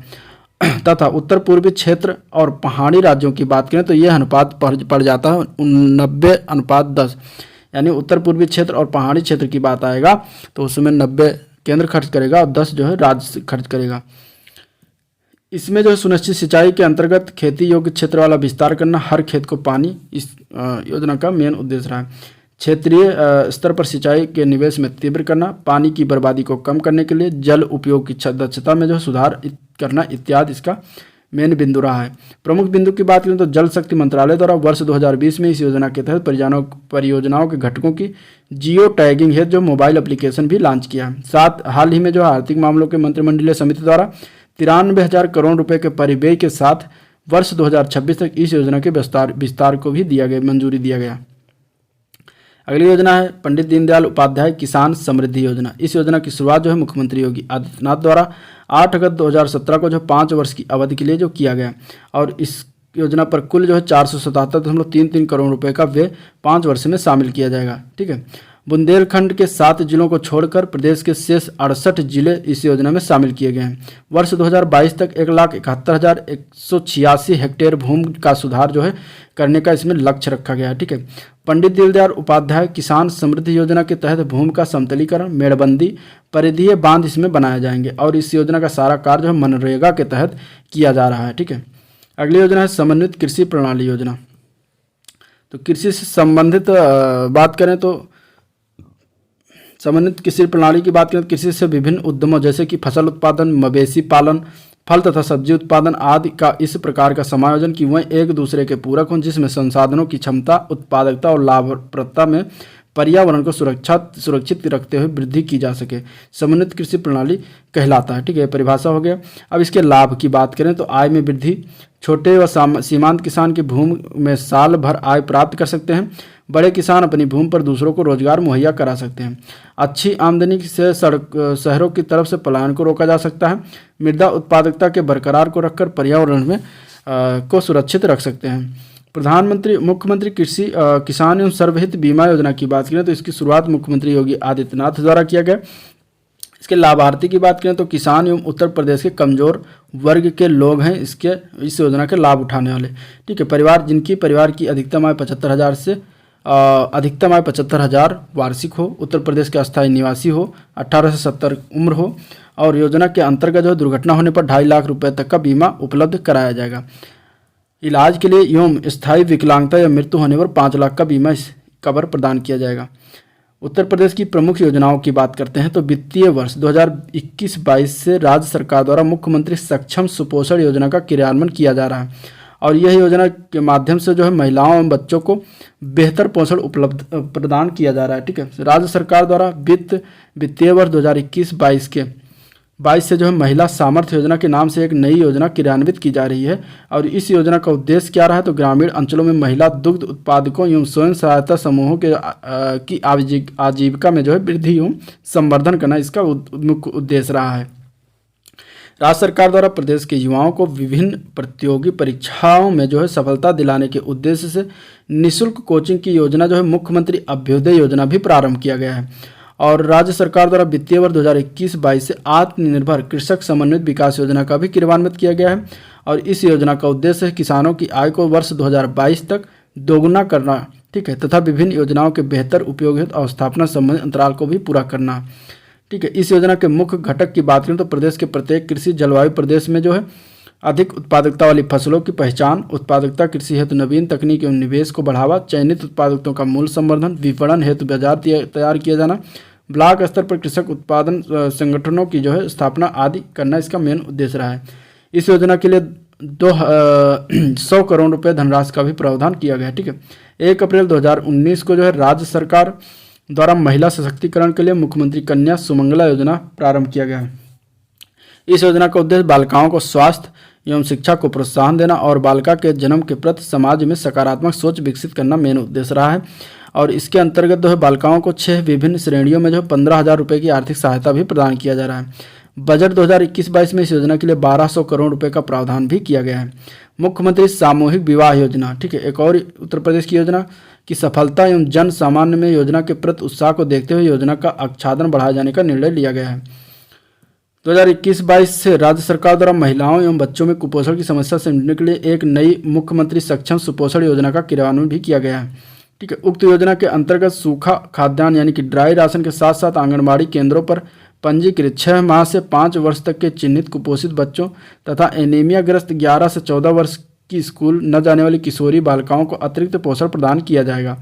तथा उत्तर पूर्वी क्षेत्र और पहाड़ी राज्यों की बात करें तो यह अनुपात पड़ जाता है 90:10, यानी उत्तर पूर्वी क्षेत्र और पहाड़ी क्षेत्र की बात आएगा तो उसमें 90 केंद्र खर्च करेगा और 10 जो है राज्य खर्च करेगा। इसमें जो है सुनिश्चित सिंचाई के अंतर्गत खेती योग्य क्षेत्र वाला विस्तार करना, हर खेत को पानी, इस योजना का मेन उद्देश्य रहा है। क्षेत्रीय स्तर पर सिंचाई के निवेश में तीव्र करना, पानी की बर्बादी को कम करने के लिए जल उपयोग की दक्षता में जो सुधार करना इत्यादि इसका मेन बिंदु रहा है। प्रमुख बिंदु की बात करें तो जल शक्ति मंत्रालय द्वारा वर्ष 2020 में इस योजना के तहत परियोजनाओं के घटकों की जियो टैगिंग है जो मोबाइल एप्लीकेशन भी लॉन्च किया। साथ हाल ही में जो आर्थिक मामलों के मंत्रिमंडलीय समिति द्वारा 93,000 करोड़ रुपए के परिव्यय के साथ वर्ष 2026 तक इस योजना के विस्तार को भी मंजूरी दिया गया। अगली योजना है पंडित दीनदयाल उपाध्याय किसान समृद्धि योजना। इस योजना की शुरुआत जो है मुख्यमंत्री योगी आदित्यनाथ द्वारा 8 अगस्त 2017 को जो 5 वर्ष की अवधि के लिए जो किया गया और इस योजना पर कुल जो है 477.33 करोड़ रुपए का व्यय 5 वर्ष में शामिल किया जाएगा। ठीक है, बुंदेलखंड के 7 जिलों को छोड़कर प्रदेश के शेष 68 जिले इस योजना में शामिल किए गए हैं। वर्ष 2022 तक 1,71,186 हेक्टेयर भूमि का सुधार जो है करने का इसमें लक्ष्य रखा गया है। ठीक है, पंडित दीनदयाल उपाध्याय किसान समृद्धि योजना के तहत भूमि का समतलीकरण, मेड़बंदी, परिधीय बांध इसमें बनाए जाएंगे और इस योजना का सारा कार्य जो है मनरेगा के तहत किया जा रहा है। ठीक है, अगली योजना है समन्वित कृषि प्रणाली योजना। तो कृषि से संबंधित बात करें तो समन्वित कृषि प्रणाली की बात करें तो कृषि से विभिन्न उद्यमों जैसे कि फसल उत्पादन, मवेशी पालन, फल तथा सब्जी उत्पादन आदि का इस प्रकार का समायोजन कि वह एक दूसरे के पूरक हों, जिसमें संसाधनों की क्षमता, उत्पादकता और लाभप्रदता में पर्यावरण को सुरक्षित रखते हुए वृद्धि की जा सके, समन्वित कृषि प्रणाली कहलाता है। ठीक है, परिभाषा हो गया। अब इसके लाभ की बात करें तो आय में वृद्धि, छोटे व सीमांत किसान की भूमि में साल भर आय प्राप्त कर सकते हैं। बड़े किसान अपनी भूमि पर दूसरों को रोजगार मुहैया करा सकते हैं। अच्छी आमदनी से शहरों की तरफ से पलायन को रोका जा सकता है। मृदा उत्पादकता के बरकरार को रखकर पर्यावरण में को सुरक्षित रख सकते हैं। मुख्यमंत्री कृषि किसान एवं सर्वहित बीमा योजना की बात करें तो इसकी शुरुआत मुख्यमंत्री योगी आदित्यनाथ द्वारा किया गया। इसके लाभार्थी की बात करें तो किसान एवं उत्तर प्रदेश के कमजोर वर्ग के लोग हैं इस योजना के लाभ उठाने वाले। ठीक है, परिवार की अधिकतम आय 75,000 से अधिकतम आय 75,000 वार्षिक हो, उत्तर प्रदेश के अस्थायी निवासी हो, 18 से 70 उम्र हो, और योजना के अंतर्गत जो दुर्घटना होने पर 2.5 लाख रुपए तक का बीमा उपलब्ध कराया जाएगा। इलाज के लिए एवं स्थायी विकलांगता या मृत्यु होने पर 5 लाख का बीमा कवर प्रदान किया जाएगा। उत्तर प्रदेश की प्रमुख योजनाओं की बात करते हैं तो वित्तीय वर्ष 2021-22 से राज्य सरकार द्वारा मुख्यमंत्री सक्षम सुपोषण योजना का क्रियान्वयन किया जा रहा है, और यह योजना के माध्यम से जो है महिलाओं एवं बच्चों को बेहतर पोषण उपलब्ध प्रदान किया जा रहा है। ठीक है, राज्य सरकार द्वारा वित्तीय वर्ष 2021-22 से जो है महिला सामर्थ्य योजना के नाम से एक नई योजना क्रियान्वित की जा रही है, और इस योजना का उद्देश्य क्या रहा है तो ग्रामीण अंचलों में महिला दुग्ध उत्पादकों एवं स्वयं सहायता समूहों के की आजीविका में जो है वृद्धि एवं संवर्धन करना इसका मुख्य उद्देश्य रहा है। राज्य सरकार द्वारा प्रदेश के युवाओं को विभिन्न प्रतियोगी परीक्षाओं में जो है सफलता दिलाने के उद्देश्य से निःशुल्क कोचिंग की योजना जो है मुख्यमंत्री अभ्युदय योजना भी प्रारंभ किया गया है, और राज्य सरकार द्वारा वित्तीय वर्ष 2021-22 से आत्मनिर्भर कृषक समन्वित विकास योजना का भी क्रियान्वित किया गया है, और इस योजना का उद्देश्य है किसानों की आय को वर्ष 2022 तक दोगुना करना। ठीक है, तथा विभिन्न योजनाओं के बेहतर उपयोग हेतु अवस्थापना संबंधी अंतराल को भी पूरा करना। ठीक है, इस योजना के मुख्य घटक की बात करें तो प्रदेश के प्रत्येक कृषि जलवायु प्रदेश में जो है अधिक उत्पादकता वाली फसलों की पहचान, उत्पादकता कृषि हेतु नवीन तकनीक एवं निवेश को बढ़ावा, चयनित उत्पादकों का मूल्य संवर्धन, विपणन हेतु बाजार तैयार किया जाना, ब्लॉक स्तर पर कृषक उत्पादन संगठनों की जो है स्थापना आदि करना इसका मेन उद्देश्य रहा है। इस योजना के लिए 100 करोड़ रुपए धनराशि का भी प्रावधान किया गया है। ठीक है, 1 अप्रैल 2019 को जो है राज्य सरकार द्वारा महिला सशक्तिकरण के लिए मुख्यमंत्री कन्या सुमंगला योजना प्रारंभ किया गया है। इस योजना का उद्देश्य बालिकाओं को स्वास्थ्य एवं शिक्षा को प्रोत्साहन देना और बालिका के जन्म के प्रति समाज में सकारात्मक सोच विकसित करना मेन उद्देश्य रहा है, और इसके अंतर्गत जो है बालिकाओं को 6 विभिन्न श्रेणियों में जो 15,000 रुपये की आर्थिक सहायता भी प्रदान किया जा रहा है। बजट 2021-22 में इस योजना के लिए 1200 करोड़ रुपए का प्रावधान भी किया गया है। मुख्यमंत्री सामूहिक विवाह योजना, ठीक है, एक और उत्तर प्रदेश की योजना की सफलता एवं जन सामान्य में योजना के प्रति उत्साह को देखते हुए योजना का आच्छादन बढ़ाए जाने का निर्णय लिया गया है। 2021-22 से राज्य सरकार द्वारा महिलाओं एवं बच्चों में कुपोषण की समस्या से निपटने के लिए एक नई मुख्यमंत्री सक्षम सुपोषण योजना का क्रियान्वयन भी किया गया है। ठीक है, उक्त योजना के अंतर्गत सूखा खाद्यान्न यानी कि ड्राई राशन के साथ साथ आंगनबाड़ी केंद्रों पर पंजीकृत 6 माह से 5 वर्ष तक के चिन्हित कुपोषित बच्चों तथा एनीमिया ग्रस्त 11 से 14 वर्ष की स्कूल न जाने वाली किशोरी बालिकाओं को अतिरिक्त पोषण प्रदान किया जाएगा।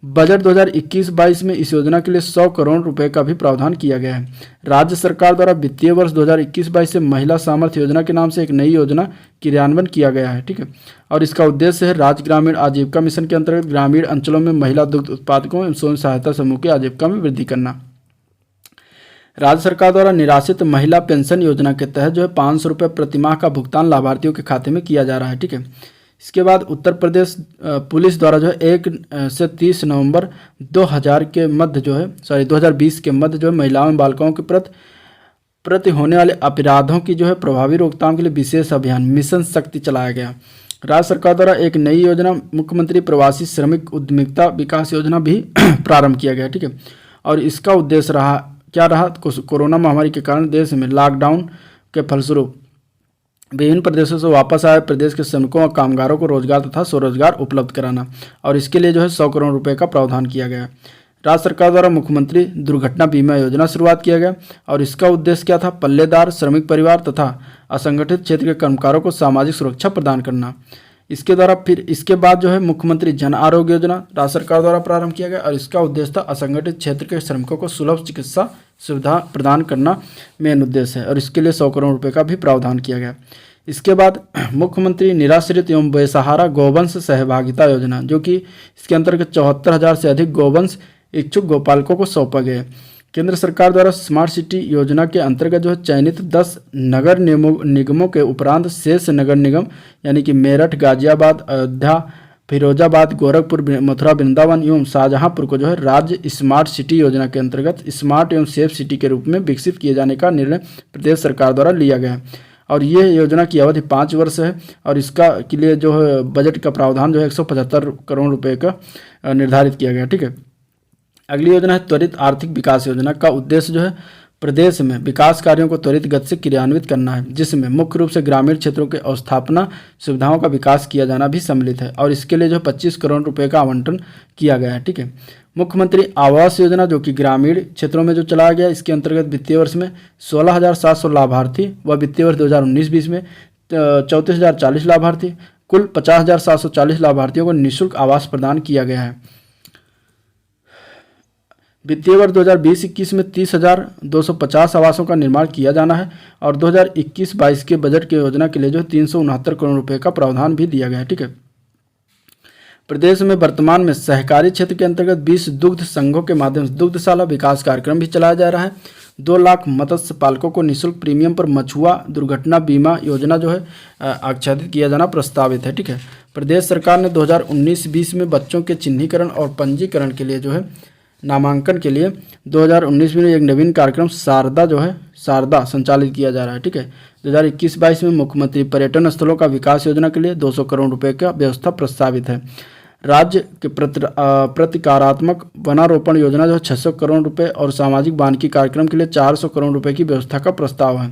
बजट 2021-22 में इस योजना के लिए 100 करोड़ रुपए का भी प्रावधान किया गया है। राज्य सरकार द्वारा वित्तीय वर्ष 2021-22 से महिला सामर्थ्य योजना के नाम से एक नई योजना क्रियान्वयन किया गया है। ठीक है, और इसका उद्देश्य है राज्य ग्रामीण आजीविका मिशन के अंतर्गत ग्रामीण अंचलों में महिला दुग्ध उत्पादकों एवं स्वयं सहायता समूह की आजीविका में वृद्धि करना। राज्य सरकार द्वारा निराश्रित महिला पेंशन योजना के तहत जो है 500 रुपये प्रतिमाह का भुगतान लाभार्थियों के खाते में किया जा रहा है। ठीक है, इसके बाद उत्तर प्रदेश पुलिस द्वारा जो है 1 से 30 नवंबर 2020 के मध्य जो है महिलाओं एवं बालिकाओं के प्रति होने वाले अपराधों की जो है प्रभावी रोकथाम के लिए विशेष अभियान मिशन शक्ति चलाया गया। राज्य सरकार द्वारा एक नई योजना मुख्यमंत्री प्रवासी श्रमिक उद्यमिता विकास योजना भी प्रारंभ किया गया। ठीक है, और इसका उद्देश्य क्या रहा कोरोना महामारी के कारण देश में लॉकडाउन के फलस्वरूप विभिन्न प्रदेशों से वापस आए प्रदेश के श्रमिकों और कामगारों को रोजगार तथा स्वरोजगार उपलब्ध कराना, और इसके लिए जो है 100 करोड़ रुपए का प्रावधान किया गया। राज्य सरकार द्वारा मुख्यमंत्री दुर्घटना बीमा योजना शुरुआत किया गया, और इसका उद्देश्य क्या था पल्लेदार श्रमिक परिवार तथा असंगठित क्षेत्र के कर्मकारों को सामाजिक सुरक्षा प्रदान करना। इसके बाद जो है मुख्यमंत्री जन आरोग्य योजना राज्य सरकार द्वारा प्रारंभ किया गया, और इसका उद्देश्य था असंगठित क्षेत्र के श्रमिकों को सुलभ चिकित्सा सुविधा प्रदान करना मेन उद्देश्य है, और इसके लिए 100 करोड़ रुपए का भी प्रावधान किया गया। इसके बाद मुख्यमंत्री निराश्रित एवं बेसहारा गौवंश सहभागिता योजना, जो कि इसके अंतर्गत 74,000 से अधिक गौवंश इच्छुक गौपालकों को सौंपा गया। केंद्र सरकार द्वारा स्मार्ट सिटी योजना के अंतर्गत जो है चयनित 10 नगर निगमों के उपरांत शेष नगर निगम यानी कि मेरठ, गाजियाबाद, अयोध्या, फिरोजाबाद, गोरखपुर, मथुरा, वृंदावन एवं शाहजहांपुर को जो है राज्य स्मार्ट सिटी योजना के अंतर्गत स्मार्ट एवं सेफ सिटी के रूप में विकसित किए जाने का निर्णय प्रदेश सरकार द्वारा लिया गया है, और ये योजना की अवधि 5 वर्ष है, और इसका के लिए जो है बजट का प्रावधान जो है 175 करोड़ रुपए का निर्धारित किया गया। ठीक है, अगली योजना है त्वरित आर्थिक विकास योजना का उद्देश्य जो है प्रदेश में विकास कार्यों को त्वरित गति से क्रियान्वित करना है, जिसमें मुख्य रूप से ग्रामीण क्षेत्रों के अवस्थापना सुविधाओं का विकास किया जाना भी सम्मिलित है और इसके लिए जो 25 करोड़ रुपए का आवंटन किया गया है। ठीक है। मुख्यमंत्री आवास योजना जो कि ग्रामीण क्षेत्रों में जो चलाया गया, इसके अंतर्गत वित्तीय वर्ष में 16,700 लाभार्थी व वित्तीय वर्ष 2019-20 में 34,040 लाभार्थी, कुल 50,740 लाभार्थियों को निःशुल्क आवास प्रदान किया गया है। वित्तीय वर्ष 2020-21 में 30,250 आवासों का निर्माण किया जाना है और 2021-22 के बजट की योजना के लिए जो 369 करोड़ रुपए का प्रावधान भी दिया गया है। ठीक है। प्रदेश में वर्तमान में सहकारी क्षेत्र के अंतर्गत 20 दुग्ध संघों के माध्यम से दुग्धशाला विकास कार्यक्रम भी चलाया जा रहा है। 2 लाख मत्स्य पालकों को निःशुल्क प्रीमियम पर मछुआ दुर्घटना बीमा योजना जो है आच्छादित किया जाना प्रस्तावित है। ठीक है। प्रदेश सरकार ने 2019-20 में बच्चों के चिन्हीकरण और पंजीकरण के लिए जो है नामांकन के लिए 2019 में एक नवीन कार्यक्रम शारदा संचालित किया जा रहा है। ठीक है। 2021-22 में मुख्यमंत्री पर्यटन स्थलों का विकास योजना के लिए 200 करोड़ रुपए का व्यवस्था प्रस्तावित है। राज्य के प्रतिकारात्मक वनारोपण योजना जो 600 करोड़ रुपए और सामाजिक वानिकी कार्यक्रम के लिए 400 करोड़ रुपए की व्यवस्था का प्रस्ताव है।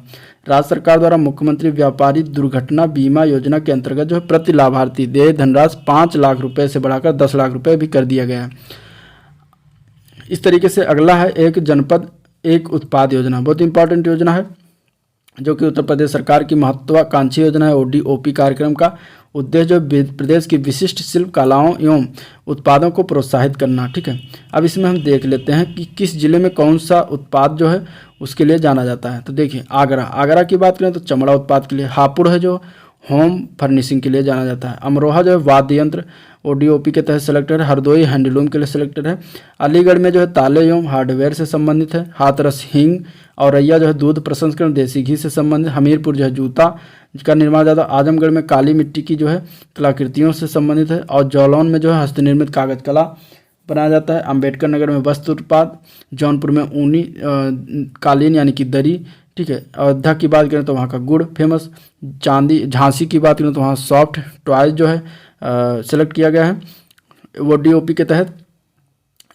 राज्य सरकार द्वारा मुख्यमंत्री व्यापारी दुर्घटना बीमा योजना के अंतर्गत जो है प्रति लाभार्थी देय धनराशि 5 लाख रुपए से बढ़ाकर 10 लाख रुपए भी कर दिया गया है। इस तरीके से अगला है एक जनपद एक उत्पाद योजना, बहुत इंपॉर्टेंट योजना है जो कि उत्तर प्रदेश सरकार की महत्वाकांक्षी योजना है। ODOP कार्यक्रम का उद्देश्य जो प्रदेश की विशिष्ट शिल्प कलाओं एवं उत्पादों को प्रोत्साहित करना। ठीक है। अब इसमें हम देख लेते हैं कि किस जिले में कौन सा उत्पाद जो है उसके लिए जाना जाता है। तो देखिए आगरा की बात करें तो चमड़ा उत्पाद के लिए, हापुड़ है जो होम फर्निशिंग के लिए जाना जाता है, अमरोहा जो है वाद्य यंत्र ODOP के तहत सेलेक्टेड है, हरदोई हैंडलूम के लिए सेलेक्टेड है, अलीगढ़ में जो है ताले एवं हार्डवेयर से संबंधित है, हाथरस हींग, औरैया जो है दूध प्रसंस्करण देसी घी से संबंधित, हमीरपुर जो है जूता का निर्माण ज़्यादा, आजमगढ़ में काली मिट्टी की जो है कलाकृतियों से संबंधित है और जौलौन में जो है हस्तनिर्मित कागज कला बनाया जाता है, अम्बेडकर नगर में वस्त्र उत्पाद, जौनपुर में ऊनी कालीन यानी कि दरी। ठीक है। अयोध्या की बात करें तो वहाँ का गुड़ फेमस, झांसी की बात करें तो वहाँ सॉफ्ट टॉयज जो है सेलेक्ट किया गया है ODOP के तहत।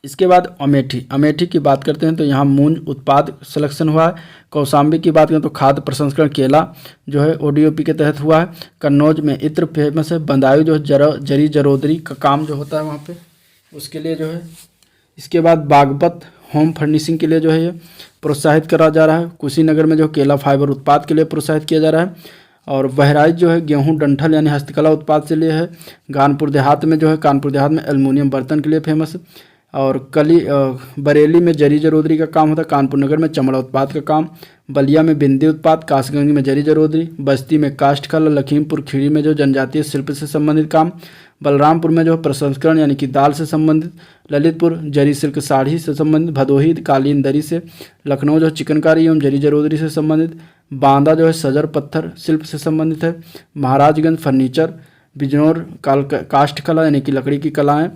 इसके बाद अमेठी की बात करते हैं तो यहाँ मूंज उत्पाद सिलेक्शन हुआ है। कौशाम्बी की बात करें तो खाद्य प्रसंस्करण केला जो है ODOP के तहत हुआ है। कन्नौज में इत्र फेमस है, बंदायूं जो जरी जरोदरी का काम जो होता है वहाँ पे उसके लिए जो है। इसके बाद बागपत होम फर्निशिंग के लिए जो है ये प्रोत्साहित करा जा रहा है। कुशीनगर में जो केला फाइबर उत्पाद के लिए प्रोत्साहित किया जा रहा है और बहराइच जो है गेहूं डंठल यानी हस्तकला उत्पाद के लिए है। कानपुर देहात में एल्युमिनियम बर्तन के लिए फेमस है और बरेली में जरी जरोदरी का काम होता है। कानपुर नगर में चमड़ा उत्पाद का काम, बलिया में बिंदी उत्पाद, कासगंज में जरी जरोदरी, बस्ती में काष्ठ कला, लखीमपुर खीरी में जो जनजातीय शिल्प से संबंधित काम, बलरामपुर में जो प्रसंस्करण यानी कि दाल से संबंधित, ललितपुर जरी सिल्क साड़ी से संबंधित, भदोही कालीन दरी से, लखनऊ जो चिकनकारी एवं जरी जरोदरी से संबंधित, बांदा जो है सजर पत्थर शिल्प से संबंधित है, महाराजगंज फर्नीचर, बिजनौर काष्ठ कला यानी कि लकड़ी की कलाएँ,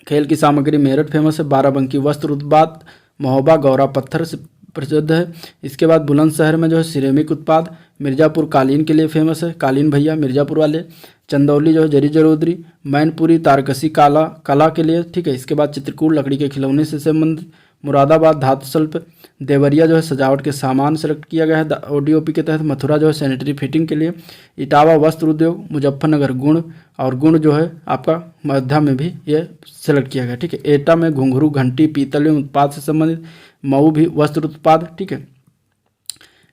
खेल की सामग्री मेरठ फेमस है, बाराबंकी वस्त्र उत्पाद, महोबा गौरा पत्थर से प्रसिद्ध है। इसके बाद बुलंदशहर में जो है सिरेमिक उत्पाद, मिर्ज़ापुर कालीन के लिए फेमस है, कालीन भैया मिर्ज़ापुर वाले, चंदौली जो है जरी जरोदरी, मैनपुरी तारकसी कला के लिए। ठीक है। इसके बाद चित्रकूट लकड़ी के खिलौने से संबंधित, मुरादाबाद धातु शिल्प, देवरिया जो है सजावट के सामान सेलेक्ट किया गया है ODOP के तहत, मथुरा जो है सैनिटरी फिटिंग के लिए, इटावा वस्त्र उद्योग, मुजफ्फरनगर गुण जो है आपका अयोध्या में भी ये सेलेक्ट किया गया। ठीक है। एटा में घुंघरू घंटी पीतल एवं उत्पाद से संबंधित, मऊ भी वस्त्र उत्पाद। ठीक है।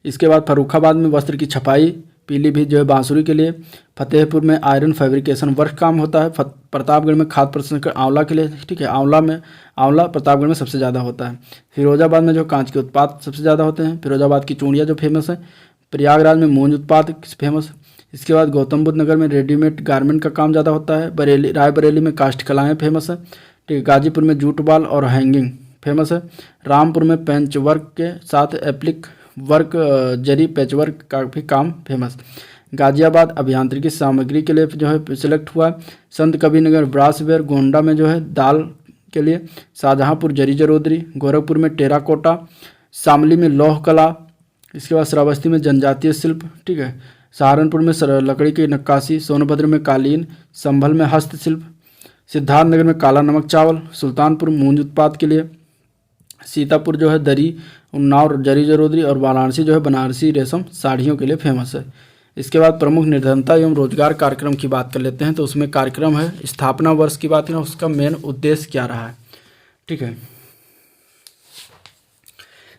इसके बाद फर्रुखाबाद में वस्त्र की छपाई, पीलीभीत जो है बांसुरी के लिए, फतेहपुर में आयरन फैब्रिकेशन वर्क काम होता है, प्रतापगढ़ में खाद्य प्रसंस्करण आंवला के लिए। ठीक है। आंवला प्रतापगढ़ में सबसे ज़्यादा होता है। फिरोजाबाद में जो कांच के उत्पाद सबसे ज़्यादा होते हैं, फिरोजाबाद की चूड़ियाँ जो फेमस है, प्रयागराज में मूंज उत्पाद फेमस। इसके बाद गौतम बुद्ध नगर में रेडीमेड गारमेंट का काम ज़्यादा होता है, रायबरेली में काष्ठ कलाएँ फेमस है। ठीक है। गाजीपुर में जूट बाल और हैंगिंग फेमस है, रामपुर में पेंच वर्क के साथ एप्लिक वर्क जरी पैचवर्क का भी काम फेमस। गाजियाबाद अभियांत्रिकी सामग्री के लिए जो है सिलेक्ट हुआ है, संत कबीरनगर ब्रासवेयर, गोंडा में जो है दाल के लिए, शाहजहांपुर जरी जरोदरी, गोरखपुर में टेराकोटा, शामली में लौह कला, इसके बाद श्रावस्ती में जनजातीय शिल्प। ठीक है। सहारनपुर में लकड़ी की नक्काशी, सोनभद्र में कालीन, संभल में हस्तशिल्प, सिद्धार्थनगर में काला नमक चावल, सुल्तानपुर मूंज उत्पाद के लिए, सीतापुर जो है दरी, उन्नाव जरी जरोदरी और वाराणसी जो है बनारसी रेशम साड़ियों के लिए फेमस है। इसके बाद प्रमुख निर्धनता एवं रोजगार कार्यक्रम की बात कर लेते हैं। तो उसमें कार्यक्रम है स्थापना वर्ष की बात करें, उसका मेन उद्देश्य क्या रहा है, ठीक है।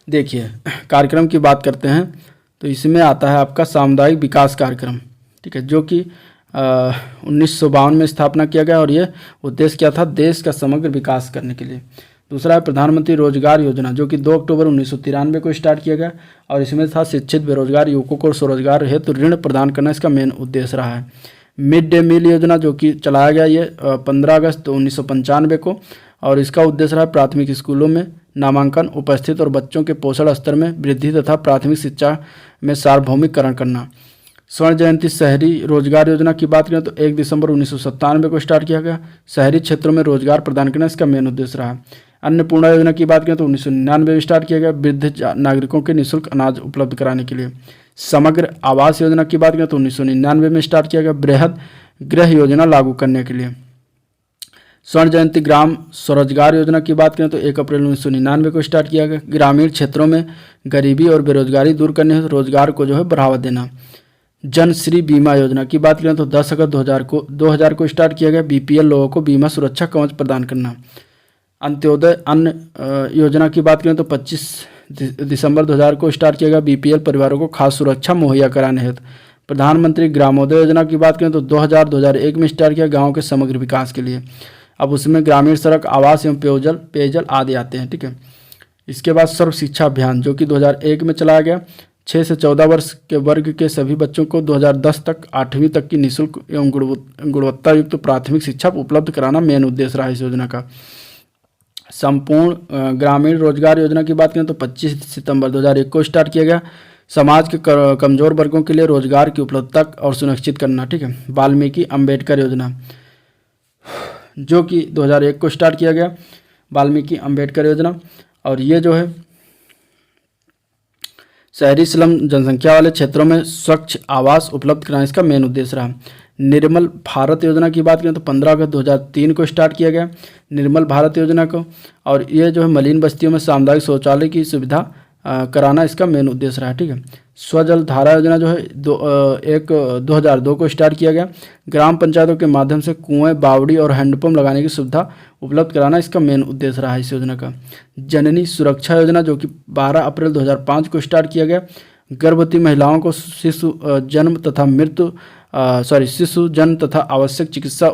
देखिए कार्यक्रम की बात करते हैं तो इसमें आता है आपका सामुदायिक विकास कार्यक्रम, ठीक है, जो कि 1952 में स्थापना किया गया और ये उद्देश्य क्या था, देश का समग्र विकास करने के लिए। दूसरा है प्रधानमंत्री रोजगार योजना, जो कि 2 अक्टूबर 1993 को स्टार्ट किया गया और इसमें था शिक्षित बेरोजगार युवकों को स्वरोजगार हेतु ऋण प्रदान करना इसका मेन उद्देश्य रहा है। मिड डे मील योजना, जो कि चलाया गया ये 15 अगस्त 1995 को और इसका उद्देश्य रहा प्राथमिक स्कूलों में नामांकन, उपस्थित और बच्चों के पोषण स्तर में वृद्धि तथा प्राथमिक शिक्षा में सार्वभौमिकरण करना। स्वर्ण जयंती शहरी रोजगार योजना की बात करें तो 1 दिसंबर 1997 को स्टार्ट किया गया। शहरी क्षेत्रों में रोजगार प्रदान करना इसका मेन उद्देश्य रहा। अन्नपूर्णा योजना की बात करें तो 1999 में स्टार्ट किया गया, वृद्ध नागरिकों के निःशुल्क अनाज उपलब्ध कराने के लिए। समग्र आवास योजना की बात करें तो 1999 में स्टार्ट किया गया, बृहद गृह योजना लागू करने के लिए। स्वर्ण जयंती ग्राम स्वरोजगार योजना की बात करें तो 1 अप्रैल 1999 को स्टार्ट किया गया। ग्रामीण क्षेत्रों में गरीबी और बेरोजगारी दूर करने हेतु रोजगार को जो है बढ़ावा देना। जन श्री बीमा योजना की बात करें तो 10 अगस्त 2000 को स्टार्ट किया गया, बीपीएल लोगों को बीमा सुरक्षा कवच प्रदान करना। अंत्योदय अन्न योजना की बात करें तो 25 दिसंबर 2000 को स्टार्ट किया गया, बीपीएल परिवारों को खास सुरक्षा मुहैया कराने हेतु। प्रधानमंत्री ग्रामोदय योजना की बात करें तो 2000-2001 में स्टार्ट किया, गाँव के समग्र विकास के लिए। अब उसमें ग्रामीण सड़क, आवास एवं पेयजल आदि आते हैं, ठीक है। इसके बाद सर्व शिक्षा अभियान, जो कि 2001 में चलाया गया। 6 से 14 वर्ष के वर्ग के सभी बच्चों को 2010 तक 8वीं तक की निःशुल्क एवं गुणवत्ता युक्त प्राथमिक शिक्षा उपलब्ध कराना मेन उद्देश्य रहा इस योजना का। संपूर्ण ग्रामीण रोजगार योजना की बात करें तो 25 सितंबर 2001 को स्टार्ट किया गया। समाज के कमजोर वर्गों के लिए रोजगार की उपलब्धता और सुनिश्चित करना, ठीक है। वाल्मीकि अंबेडकर योजना, जो कि 2001 को स्टार्ट किया गया, वाल्मीकि अंबेडकर योजना, और ये जो है शहरी स्लम जनसंख्या वाले क्षेत्रों में स्वच्छ आवास उपलब्ध कराना इसका मेन उद्देश्य रहा। निर्मल भारत योजना की बात करें तो 15 अगस्त 2003 को स्टार्ट किया गया निर्मल भारत योजना को, और ये जो है मलिन बस्तियों में सामुदायिक शौचालय की सुविधा कराना इसका मेन उद्देश्य रहा, ठीक है। स्वजल धारा योजना जो है 2002 को स्टार्ट किया गया। ग्राम पंचायतों के माध्यम से कुएं, बावड़ी और हैंडपंप लगाने की सुविधा उपलब्ध कराना इसका मेन उद्देश्य रहा इस योजना का। जननी सुरक्षा योजना, जो कि 12 अप्रैल 2005 को स्टार्ट किया गया। गर्भवती महिलाओं को शिशु जन्म तथा आवश्यक चिकित्सा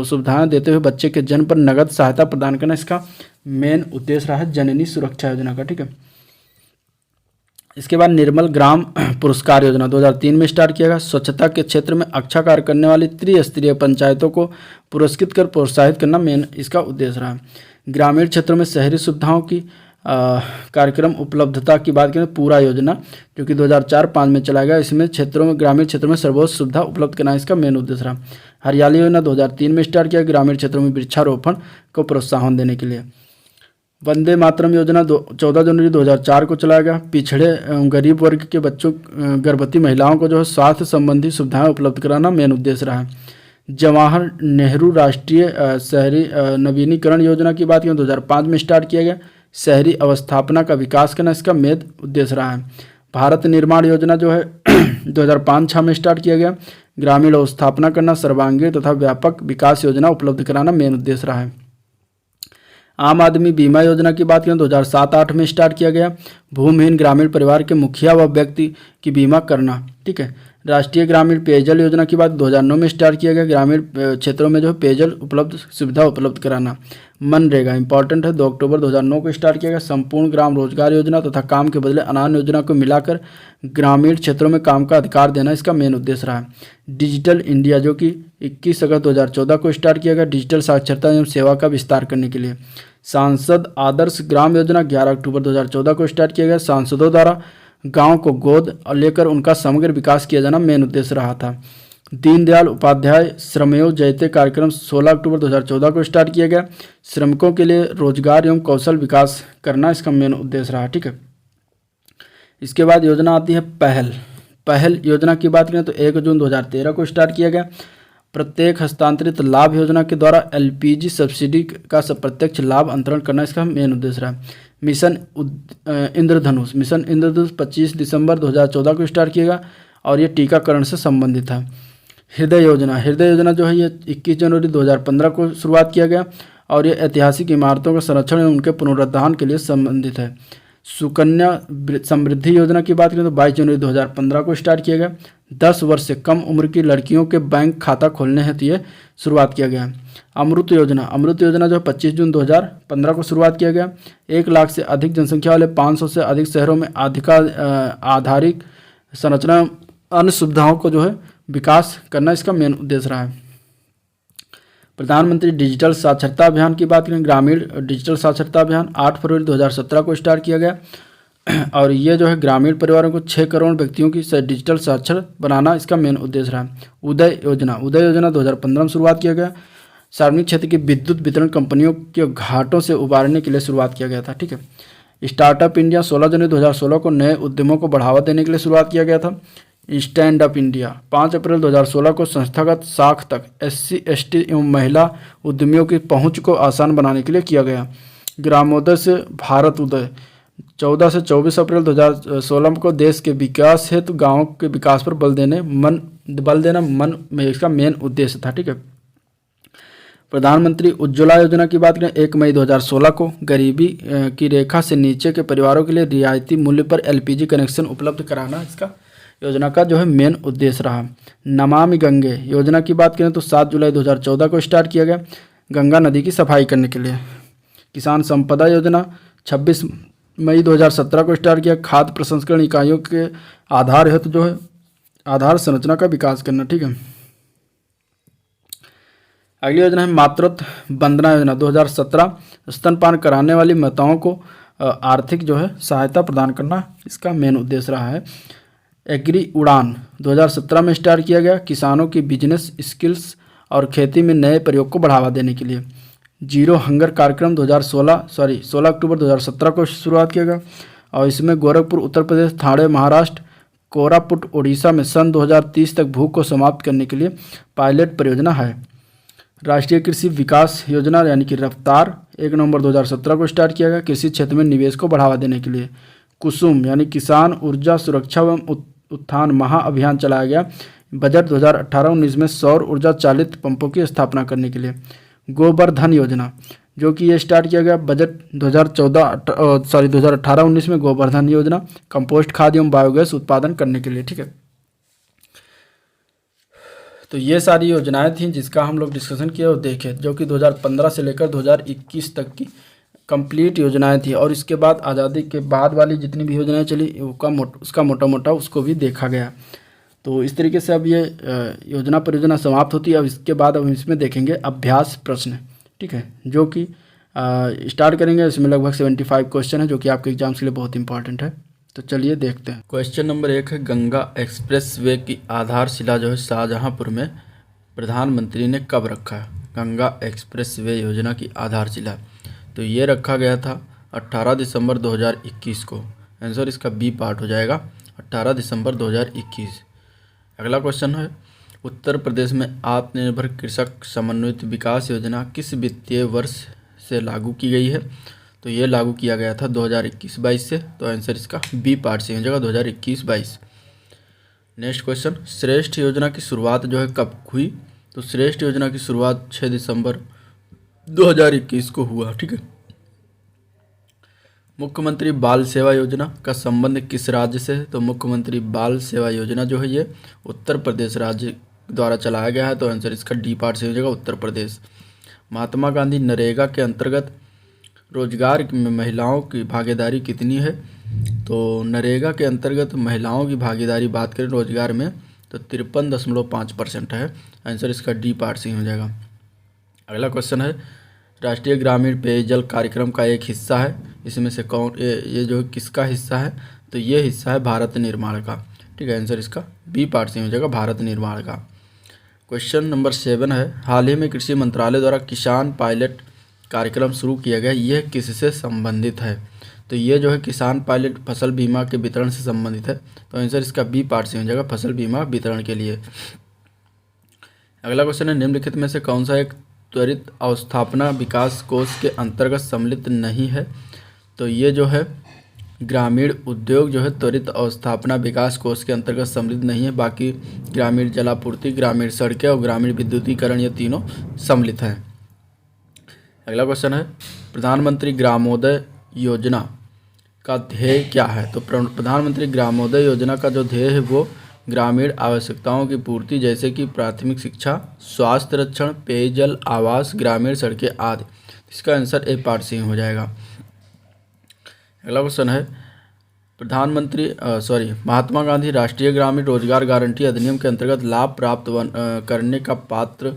सुविधाएं देते हुए बच्चे के जन्म पर नगद सहायता प्रदान करना इसका मेन उद्देश्य रहा है जननी सुरक्षा योजना का, ठीक है। इसके बाद निर्मल ग्राम पुरस्कार योजना 2003 में स्टार्ट किया गया। स्वच्छता के क्षेत्र में अच्छा कार्य करने वाली त्रिस्तरीय पंचायतों को पुरस्कृत कर प्रोत्साहित करना मेन इसका उद्देश्य रहा। ग्रामीण क्षेत्रों में शहरी सुविधाओं की कार्यक्रम उपलब्धता की बात करें, पूरा योजना, जो कि 2004-05 में चलाया गया। इसमें ग्रामीण क्षेत्रों में सर्वोच्च सुविधा उपलब्ध करना इसका मेन उद्देश्य रहा। हरियाली योजना 2003 में स्टार्ट किया, ग्रामीण क्षेत्रों में वृक्षारोपण को प्रोत्साहन देने के लिए। वंदे मातरम योजना 14 जनवरी 2004 को चलाया गया। पिछड़े एवं गरीब वर्ग के बच्चों, गर्भवती महिलाओं को जो है स्वास्थ्य संबंधी सुविधाएं उपलब्ध कराना मेन उद्देश्य रहा। जवाहर नेहरू राष्ट्रीय शहरी नवीनीकरण योजना की बात करें 2005 में स्टार्ट किया गया। शहरी अवस्थापना का विकास करना इसका मेन उद्देश्य रहा है। भारत निर्माण योजना जो है 2005-06 में स्टार्ट किया गया। ग्रामीण अवस्थापना करना, सर्वांगीण तथा व्यापक विकास योजना उपलब्ध कराना मेन उद्देश्य रहा है। आम आदमी बीमा योजना की बात करें 2007-08 में स्टार्ट किया गया। भूमिहीन ग्रामीण परिवार के मुखिया व व्यक्ति की बीमा करना, ठीक है। राष्ट्रीय ग्रामीण पेयजल योजना की बात 2009 में स्टार्ट किया गया। ग्रामीण क्षेत्रों में जो है पेयजल सुविधा उपलब्ध कराना। मनरेगा इंपॉर्टेंट है, 2 अक्टूबर 2009 को स्टार्ट किया गया। संपूर्ण ग्राम रोजगार योजना तथा काम के बदले अनाज योजना को मिलाकर ग्रामीण क्षेत्रों में काम का अधिकार देना इसका मेन उद्देश्य रहा है। डिजिटल इंडिया, जो कि 21 अगस्त 2014 को स्टार्ट किया गया, डिजिटल साक्षरता एवं सेवा का विस्तार करने के लिए। सांसद आदर्श ग्राम योजना 11 अक्टूबर 2014 को स्टार्ट किया गया। सांसदों द्वारा गांव को गोद लेकर उनका समग्र विकास किया जाना मेन उद्देश्य रहा था। दीनदयाल उपाध्याय श्रमयोग जयते कार्यक्रम 16 अक्टूबर 2014 को स्टार्ट किया गया। श्रमिकों के लिए रोजगार एवं कौशल विकास करना इसका मेन उद्देश्य रहा, ठीक है। इसके बाद योजना आती है पहल योजना की बात करें तो 1 जून 2013 को स्टार्ट किया गया। प्रत्येक हस्तांतरित लाभ योजना के द्वारा एलपीजी सब्सिडी का प्रत्यक्ष लाभ अंतरण करना इसका मेन उद्देश्य रहा। मिशन इंद्रधनुष। मिशन इंद्रधनुष 25 दिसंबर 2014 को स्टार्ट किया गया और ये टीकाकरण से संबंधित है। हृदय योजना, हृदय योजना जो है ये 21 जनवरी 2015 को शुरुआत किया गया और ये ऐतिहासिक इमारतों का संरक्षण एवं उनके पुनरुद्धार के लिए संबंधित है। सुकन्या समृद्धि योजना की बात करें तो 22 जनवरी 2015 को स्टार्ट किया गया। 10 वर्ष से कम उम्र की लड़कियों के बैंक खाता खोलने हेतु ये शुरुआत किया गया। अमृत योजना, अमृत योजना जो 25 जून 2015 को शुरुआत किया गया। 1 लाख से अधिक जनसंख्या वाले 500 से अधिक शहरों में आधारिक संरचना अन्य सुविधाओं को जो है विकास करना इसका मेन उद्देश्य रहा है। प्रधानमंत्री डिजिटल साक्षरता अभियान की बात करें, ग्रामीण डिजिटल साक्षरता अभियान 8 फरवरी 2017 को स्टार्ट किया गया और ये जो है ग्रामीण परिवारों को 6 करोड़ व्यक्तियों की डिजिटल साक्षर बनाना इसका मेन उद्देश्य रहा है। उदय योजना, उदय योजना 2015 में शुरुआत किया गया। सार्वजनिक क्षेत्र की विद्युत वितरण कंपनियों के घाटों से उबारने के लिए शुरुआत किया गया था। ठीक है। स्टार्टअप इंडिया 16 जनवरी 2016 को नए उद्यमों को बढ़ावा देने के लिए शुरुआत किया गया था। स्टैंड अप इंडिया 5 अप्रैल 2016 को संस्थागत साख तक SC ST एवं महिला उद्यमियों की पहुंच को आसान बनाने के लिए किया गया। ग्रामोदय से भारत उदय 14 से 24 अप्रैल 2016 को देश के विकास हेतु गाँवों के विकास पर बल देना मन में इसका मेन उद्देश्य था। ठीक है। प्रधानमंत्री उज्ज्वला योजना की बात करें 1 मई 2016 को गरीबी की रेखा से नीचे के परिवारों के लिए रियायती मूल्य पर LPG कनेक्शन उपलब्ध कराना इसका योजना का जो है मेन उद्देश्य रहा। नमामि गंगे योजना की बात करें तो 7 जुलाई 2014 को स्टार्ट किया गया गंगा नदी की सफाई करने के लिए। किसान संपदा योजना 26 मई 2017 को स्टार्ट किया, खाद्य प्रसंस्करण इकाइयों के आधार हेतु जो है आधार संरचना का विकास करना। ठीक है। अगली योजना है मातृत्व वंदना योजना 2017, स्तनपान कराने वाली माताओं को आर्थिक जो है सहायता प्रदान करना इसका मेन उद्देश्य रहा है। एग्री उड़ान 2017 में स्टार्ट किया गया, किसानों की बिजनेस स्किल्स और खेती में नए प्रयोग को बढ़ावा देने के लिए। जीरो हंगर कार्यक्रम 16 अक्टूबर 2017 को शुरुआत किया गया और इसमें गोरखपुर उत्तर प्रदेश, ठाणे महाराष्ट्र, कोरापुट उड़ीसा में सन 2030 तक भूख को समाप्त करने के लिए पायलट परियोजना है। राष्ट्रीय कृषि विकास योजना यानी कि रफ्तार 1 नवंबर 2017 को स्टार्ट किया गया, कृषि क्षेत्र में निवेश को बढ़ावा देने के लिए। कुसुम यानी किसान ऊर्जा सुरक्षा एवं उत्थान महाअभियान चलाया गया, बजट 2018-19 में सौर ऊर्जा चालित पंपों की स्थापना करने के लिए। गोवर्धन योजना जो कि ये स्टार्ट किया गया, बजट 2018-19 में गोवर्धन योजना कंपोस्ट खाद एवं बायोगैस उत्पादन करने के लिए। ठीक है। तो ये सारी योजनाएं थीं जिसका हम लोग डिस्कशन किया और देखे, जो कि 2015 से लेकर 2021 तक की कंप्लीट योजनाएं थी और इसके बाद आज़ादी के बाद वाली जितनी भी योजनाएं चली उसका मोटा मोटा उसको भी देखा गया। तो इस तरीके से अब ये योजना परियोजना समाप्त होती है। अब इसके बाद अब इसमें देखेंगे अभ्यास प्रश्न। ठीक है, जो कि स्टार्ट करेंगे। इसमें लगभग 75 क्वेश्चन है जो कि आपके एग्जाम्स के लिए बहुत इंपॉर्टेंट है। तो चलिए देखते हैं। क्वेश्चन नंबर 1 है, गंगा एक्सप्रेस वे की आधारशिला जो है शाहजहाँपुर में प्रधानमंत्री ने कब रखा है? गंगा एक्सप्रेस वे योजना की आधारशिला तो ये रखा गया था 18 दिसंबर 2021 को। आंसर इसका बी पार्ट हो जाएगा 18 दिसंबर 2021। अगला क्वेश्चन है, उत्तर प्रदेश में आत्मनिर्भर कृषक समन्वित विकास योजना किस वित्तीय वर्ष से लागू की गई है? तो ये लागू किया गया था 2021-22 से। तो आंसर इसका बी पार्ट से हो जाएगा 2021-22। नेक्स्ट क्वेश्चन, श्रेष्ठ योजना की शुरुआत जो है कब हुई? तो श्रेष्ठ योजना की शुरुआत 6 दिसंबर 2021 को हुआ। ठीक है। मुख्यमंत्री बाल सेवा योजना का संबंध किस राज्य से है? तो मुख्यमंत्री बाल सेवा योजना जो है ये उत्तर प्रदेश राज्य द्वारा चलाया गया है। तो आंसर इसका डी पार्ट से हो जाएगा उत्तर प्रदेश। महात्मा गांधी नरेगा के अंतर्गत रोजगार में महिलाओं की भागीदारी कितनी है? तो नरेगा के अंतर्गत महिलाओं की भागीदारी बात करें रोजगार में तो 53.5% है। आंसर इसका डी पार्ट से हो जाएगा। अगला क्वेश्चन है, राष्ट्रीय ग्रामीण पेयजल कार्यक्रम का एक हिस्सा है, इसमें से कौन ये जो किसका हिस्सा है? तो ये हिस्सा है भारत निर्माण का। ठीक है, आंसर इसका बी पार्ट से हो जाएगा भारत निर्माण का। क्वेश्चन नंबर 7 है, हाल ही में कृषि मंत्रालय द्वारा किसान पायलट कार्यक्रम शुरू किया गया, यह किससे संबंधित है? तो ये जो है किसान पायलट फसल बीमा के वितरण से संबंधित है। तो आंसर इसका बी पार्ट से हो जाएगा फसल बीमा वितरण के लिए। अगला क्वेश्चन है, निम्नलिखित में से कौन सा एक त्वरित अवस्थापना विकास कोष के अंतर्गत सम्मिलित नहीं है? तो ये जो है ग्रामीण उद्योग जो है त्वरित अवस्थापना विकास कोष के अंतर्गत सम्मिलित नहीं है। बाकी ग्रामीण जलापूर्ति, ग्रामीण सड़कें और ग्रामीण विद्युतीकरण ये तीनों सम्मिलित हैं। अगला क्वेश्चन है प्रधानमंत्री ग्रामोदय योजना का ध्येय क्या है? तो प्रधानमंत्री ग्रामोदय योजना का जो ध्येय है वो ग्रामीण आवश्यकताओं की पूर्ति जैसे कि प्राथमिक शिक्षा, स्वास्थ्य रक्षण, पेयजल, आवास, ग्रामीण सड़कें आदि। इसका आंसर ए पार्ट सी हो जाएगा। अगला क्वेश्चन है महात्मा गांधी राष्ट्रीय ग्रामीण रोजगार गारंटी अधिनियम के अंतर्गत लाभ प्राप्त करने का पात्र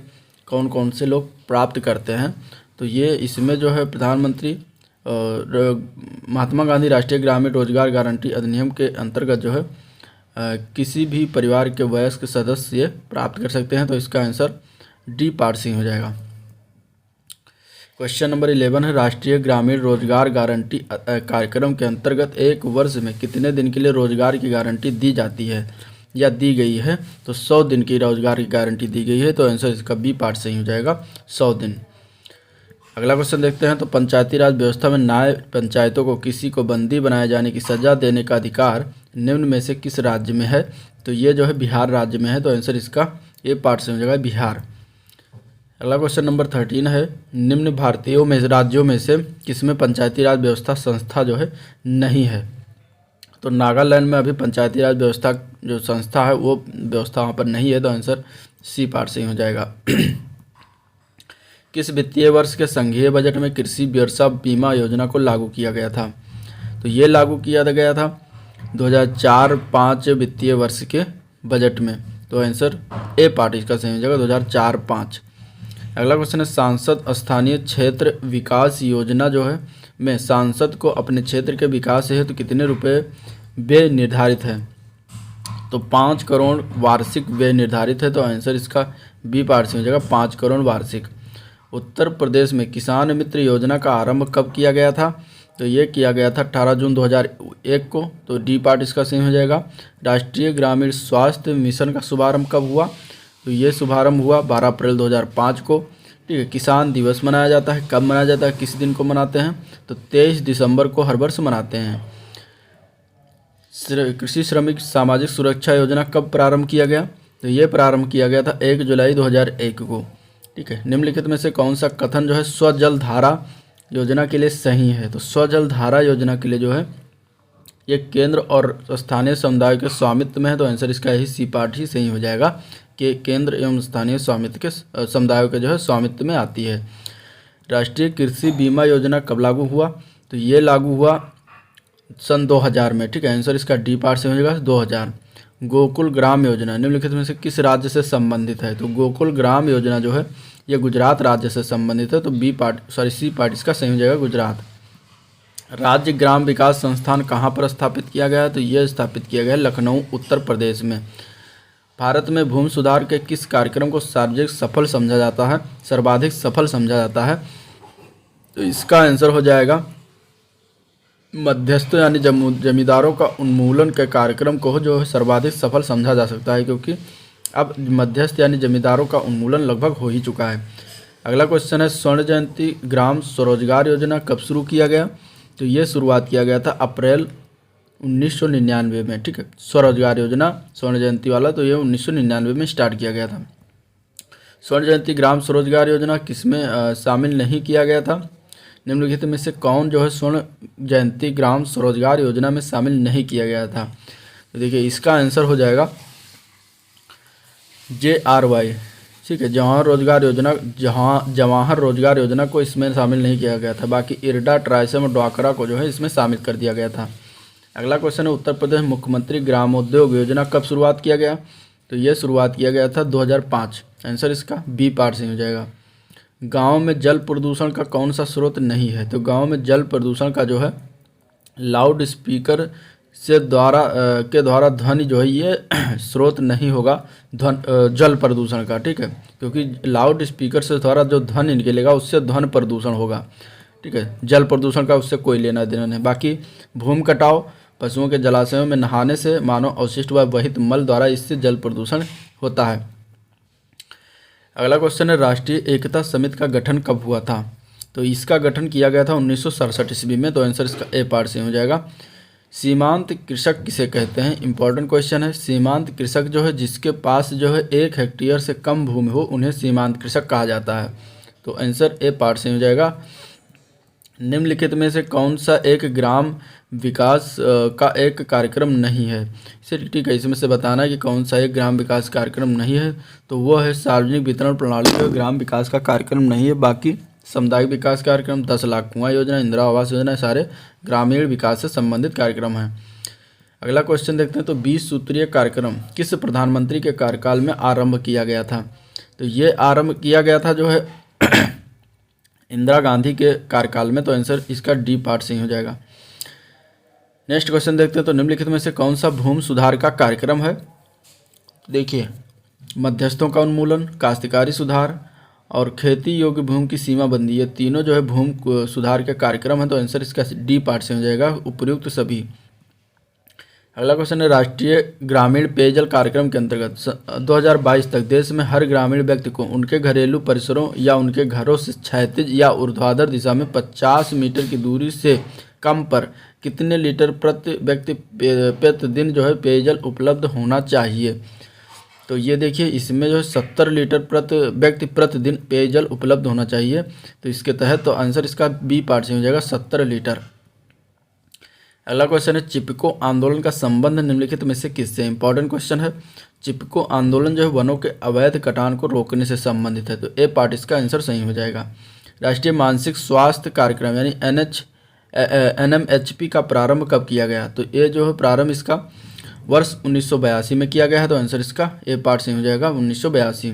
कौन कौन से लोग प्राप्त करते हैं? तो ये इसमें जो है प्रधानमंत्री महात्मा गांधी राष्ट्रीय ग्रामीण रोजगार गारंटी अधिनियम के अंतर्गत जो है किसी भी परिवार के वयस्क सदस्य प्राप्त कर सकते हैं। तो इसका आंसर डी पार्ट सी हो जाएगा। क्वेश्चन नंबर 11 है राष्ट्रीय ग्रामीण रोजगार गारंटी कार्यक्रम के अंतर्गत एक वर्ष में कितने दिन के लिए रोजगार की गारंटी दी जाती है या दी गई है? तो 100 दिन की रोजगार की गारंटी दी गई है। तो आंसर इसका बी पार्ट सही हो जाएगा, 100 दिन। अगला क्वेश्चन देखते हैं। तो पंचायती राज व्यवस्था में न्याय पंचायतों को किसी को बंदी बनाए जाने की सजा देने का अधिकार निम्न में से किस राज्य में है? तो ये जो है बिहार राज्य में है। तो आंसर इसका ए पार्ट से हो जाएगा, बिहार। अगला क्वेश्चन नंबर 13 है निम्न भारतीय राज्यों में से किसमें पंचायती राज व्यवस्था संस्था जो है नहीं है? तो नागालैंड में अभी पंचायती राज व्यवस्था जो संस्था है वो व्यवस्था वहाँ पर नहीं है। तो आंसर सी पार्ट से ही हो जाएगा। किस वित्तीय वर्ष के संघीय बजट में कृषि वर्षा बीमा योजना को लागू किया गया था? तो ये लागू किया गया था 2004-05 वित्तीय वर्ष के बजट में। तो आंसर ए पार्ट इसका सही हो जाएगा, 2004-05। अगला क्वेश्चन है सांसद स्थानीय क्षेत्र विकास योजना जो है में सांसद को अपने क्षेत्र के विकास हेतु कितने रुपए व्यय निर्धारित है? तो 5 करोड़ वार्षिक व्यय निर्धारित है। तो आंसर इसका बी पार्ट से हो जाएगा, 5 करोड़ वार्षिक। उत्तर प्रदेश में किसान मित्र योजना का आरंभ कब किया गया था? तो ये किया गया था 18 जून 2001 को। तो डी पार्ट इसका सही हो जाएगा। राष्ट्रीय ग्रामीण स्वास्थ्य मिशन का शुभारंभ कब हुआ? तो ये शुभारंभ हुआ 12 अप्रैल 2005 को। ठीक है। किसान दिवस मनाया जाता है, कब मनाया जाता है, किस दिन को मनाते हैं? तो 23 दिसंबर को हर वर्ष मनाते हैं। कृषि श्रमिक सामाजिक सुरक्षा योजना कब प्रारंभ किया गया? तो ये प्रारंभ किया गया था 1 जुलाई 2001 को। ठीक है। निम्नलिखित में से कौन सा कथन जो है स्वजल धारा योजना के लिए सही है? तो स्वजल धारा योजना के लिए जो है ये केंद्र और स्थानीय समुदाय के स्वामित्व में है। तो आंसर इसका यही सी पार्ट ही सही हो जाएगा कि केंद्र एवं स्थानीय स्वामित्व के समुदायों के जो है स्वामित्व में आती है। राष्ट्रीय कृषि बीमा योजना कब लागू हुआ? तो ये लागू हुआ सन 2000 में। ठीक है। आंसर इसका डी पार्ट से हो जाएगा 2000। गोकुल ग्राम योजना निम्नलिखित में से किस राज्य से संबंधित है? तो गोकुल ग्राम योजना जो है ये गुजरात राज्य से संबंधित है। तो सी पार्ट इसका सही हो जाएगा, गुजरात। राज्य ग्राम विकास संस्थान कहाँ पर स्थापित किया गया है? तो यह स्थापित किया गया है लखनऊ उत्तर प्रदेश में। भारत में भूमि सुधार के किस कार्यक्रम को सर्वाधिक सफल समझा जाता है? तो इसका आंसर हो जाएगा मध्यस्थों यानी जमींदारों का उन्मूलन के कार्यक्रम को जो है सर्वाधिक सफल समझा जा सकता है, क्योंकि अब मध्यस्थ यानी जमींदारों का उन्मूलन लगभग हो ही चुका है। अगला क्वेश्चन है स्वर्ण जयंती ग्राम स्वरोजगार योजना कब शुरू किया गया? तो ये शुरुआत किया गया था अप्रैल 1999 में। ठीक है। स्वरोजगार योजना स्वर्ण जयंती वाला तो ये 1999 में स्टार्ट किया गया था। स्वर्ण जयंती ग्राम स्वरोजगार योजना किसमें शामिल नहीं किया गया था? निम्नलिखित में से कौन जो है स्वर्ण जयंती ग्राम स्वरोजगार योजना में शामिल नहीं किया गया था? तो देखिए इसका आंसर हो जाएगा JRY। ठीक है। जवाहर रोजगार योजना को इसमें शामिल नहीं किया गया था। बाकी इरडा, ट्राइसम और ड्वाकरा को जो है इसमें शामिल कर दिया गया था। अगला क्वेश्चन है उत्तर प्रदेश मुख्यमंत्री ग्रामोद्योग योजना कब शुरुआत किया गया? तो ये शुरुआत किया गया था 2005। आंसर इसका बी पार्ट से हो जाएगा। गांव में जल प्रदूषण का कौन सा स्रोत नहीं है? तो गांव में जल प्रदूषण का जो है लाउड स्पीकर से द्वारा ध्वनि जो है ये स्रोत नहीं होगा जल प्रदूषण का। ठीक है। क्योंकि लाउड स्पीकर से द्वारा जो ध्वनि निकलेगा उससे ध्वनि प्रदूषण होगा। ठीक है। जल प्रदूषण का उससे कोई लेना देना नहीं। बाकी भूमि कटाव, पशुओं के जलाशयों में नहाने से मानव अवशिष्ट व वहित मल द्वारा इससे जल प्रदूषण होता है। अगला क्वेश्चन है राष्ट्रीय एकता समिति का गठन कब हुआ था? तो इसका गठन किया गया था 1967 ईस्वी में। तो आंसर इसका ए पार्ट से हो जाएगा। सीमांत कृषक किसे कहते हैं, इंपॉर्टेंट क्वेश्चन है। सीमांत कृषक जो है जिसके पास जो है 1 हेक्टेयर से कम भूमि हो उन्हें सीमांत कृषक कहा जाता है। तो आंसर ए पार्ट से हो जाएगा। निम्नलिखित में से कौन सा एक ग्राम विकास का एक कार्यक्रम नहीं है, इसे ठीक है इसमें से बताना है कि कौन सा एक ग्राम विकास कार्यक्रम नहीं है। तो वो है सार्वजनिक वितरण प्रणाली जो ग्राम विकास का कार्यक्रम नहीं है। बाकी सामुदायिक विकास कार्यक्रम, 10 लाख कुआं योजना, इंदिरा आवास योजना, सारे ग्रामीण विकास से संबंधित कार्यक्रम हैं। अगला क्वेश्चन देखते हैं। तो 20 सूत्रीय कार्यक्रम किस प्रधानमंत्री के कार्यकाल में आरंभ किया गया था। तो ये आरंभ किया गया था जो है इंदिरा गांधी के कार्यकाल में। तो आंसर इसका डी पार्ट से ही हो जाएगा। नेक्स्ट क्वेश्चन देखते हैं। तो निम्नलिखित में से कौन सा भूमि सुधार का कार्यक्रम है। देखिए, मध्यस्थों का उन्मूलन, काश्तकारी सुधार और खेती योग्य भूमि की सीमाबंदी, ये तीनों जो है भूमि सुधार के कार्यक्रम है। तो आंसर इसका डी पार्ट से हो जाएगा, उपयुक्त सभी। अगला क्वेश्चन है। राष्ट्रीय ग्रामीण पेयजल कार्यक्रम के अंतर्गत 2022 तक देश में हर ग्रामीण व्यक्ति को उनके घरेलू परिसरों या उनके घरों से क्षैतिज या ऊर्ध्वाधर दिशा में 50 मीटर की दूरी से कम पर कितने लीटर प्रति व्यक्ति प्रतिदिन जो है पेयजल उपलब्ध होना चाहिए। तो ये देखिए, इसमें जो है 70 लीटर प्रति व्यक्ति प्रतिदिन पेयजल उपलब्ध होना चाहिए। तो इसके तहत तो आंसर इसका बी पार्ट से हो जाएगा, 70 लीटर। अगला क्वेश्चन है। चिपको आंदोलन का संबंध निम्नलिखित में से किससे, इंपॉर्टेंट क्वेश्चन है। चिपको आंदोलन जो है वनों के अवैध कटान को रोकने से संबंधित है। तो ए पार्ट इसका आंसर सही हो जाएगा। राष्ट्रीय मानसिक स्वास्थ्य कार्यक्रम यानी NMHP का प्रारंभ कब किया गया। तो ये जो है प्रारंभ इसका वर्ष 1982 में किया गया है। तो आंसर इसका ए पार्ट से हो जाएगा, 1982।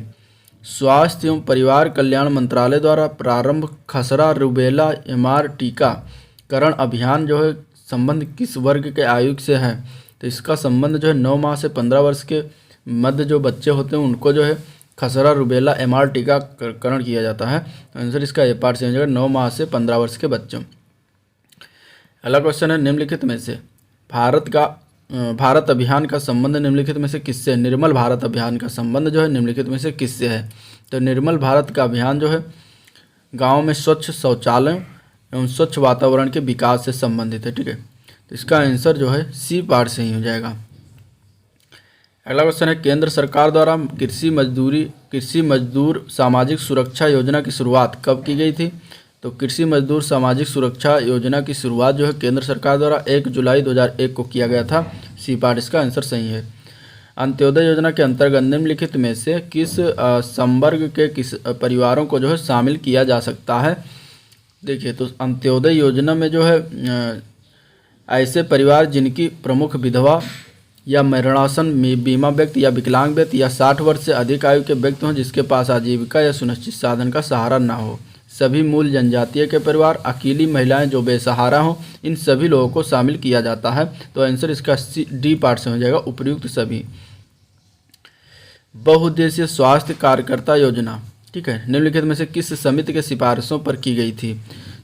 स्वास्थ्य एवं परिवार कल्याण मंत्रालय द्वारा प्रारंभ खसरा रुबेला MR टीकाकरण अभियान जो है संबंध किस वर्ग के आयु से है। तो इसका संबंध जो है 9 माह से 15 वर्ष के मध्य जो बच्चे होते हैं उनको जो है खसरा रुबेला MR टीकाकरण किया जाता है। तो आंसर इसका ए पार्ट से हो जाएगा, 9 माह से 15 वर्ष के बच्चों। अगला क्वेश्चन है। निम्नलिखित में से भारत अभियान का संबंध निम्नलिखित में से किससे, निर्मल भारत अभियान का संबंध जो है निम्नलिखित में से किससे है। तो निर्मल भारत का अभियान जो है गाँव में स्वच्छ शौचालय एवं स्वच्छ वातावरण के विकास से संबंधित है। ठीक है, तो इसका आंसर जो है सी पार्ट से ही हो जाएगा। अगला क्वेश्चन है। केंद्र सरकार द्वारा कृषि मजदूर सामाजिक सुरक्षा योजना की शुरुआत कब की गई थी। तो कृषि मजदूर सामाजिक सुरक्षा योजना की शुरुआत जो है केंद्र सरकार द्वारा 1 जुलाई 2001 को किया गया था। सी पार्ट इसका आंसर सही है। अंत्योदय योजना के अंतर्गत निम्नलिखित में से किस संवर्ग के किस परिवारों को जो है शामिल किया जा सकता है। देखिए, तो अंत्योदय योजना में जो है ऐसे परिवार जिनकी प्रमुख विधवा या मरणासन बीमा व्यक्ति या विकलांग व्यक्ति या 60 वर्ष से अधिक आयु के व्यक्ति हों जिसके पास आजीविका या सुनिश्चित साधन का सहारा ना हो, सभी मूल जनजातीय के परिवार, अकेली महिलाएं जो बेसहारा हों, इन सभी लोगों को शामिल किया जाता है। तो आंसर इसका डी पार्ट से हो जाएगा, उपयुक्त सभी। बहुउद्देशीय स्वास्थ्य कार्यकर्ता योजना, ठीक है, निम्नलिखित में से किस समिति के सिफारिशों पर की गई थी।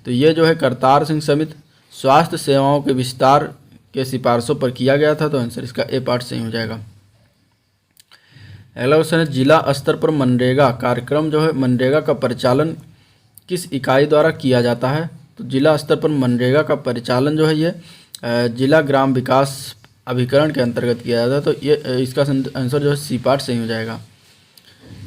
तो ये जो है करतार सिंह समिति स्वास्थ्य सेवाओं के विस्तार के सिफारिशों पर किया गया था। तो आंसर इसका ए पार्ट सही हो जाएगा। अगला क्वेश्चन है। जिला स्तर पर मनरेगा कार्यक्रम जो है मनरेगा का परिचालन किस इकाई द्वारा किया जाता है। तो जिला स्तर पर मनरेगा का परिचालन जो है ये जिला ग्राम विकास अभिकरण के अंतर्गत किया जाता है। तो ये इसका आंसर जो है सी पार्ट सही हो जाएगा।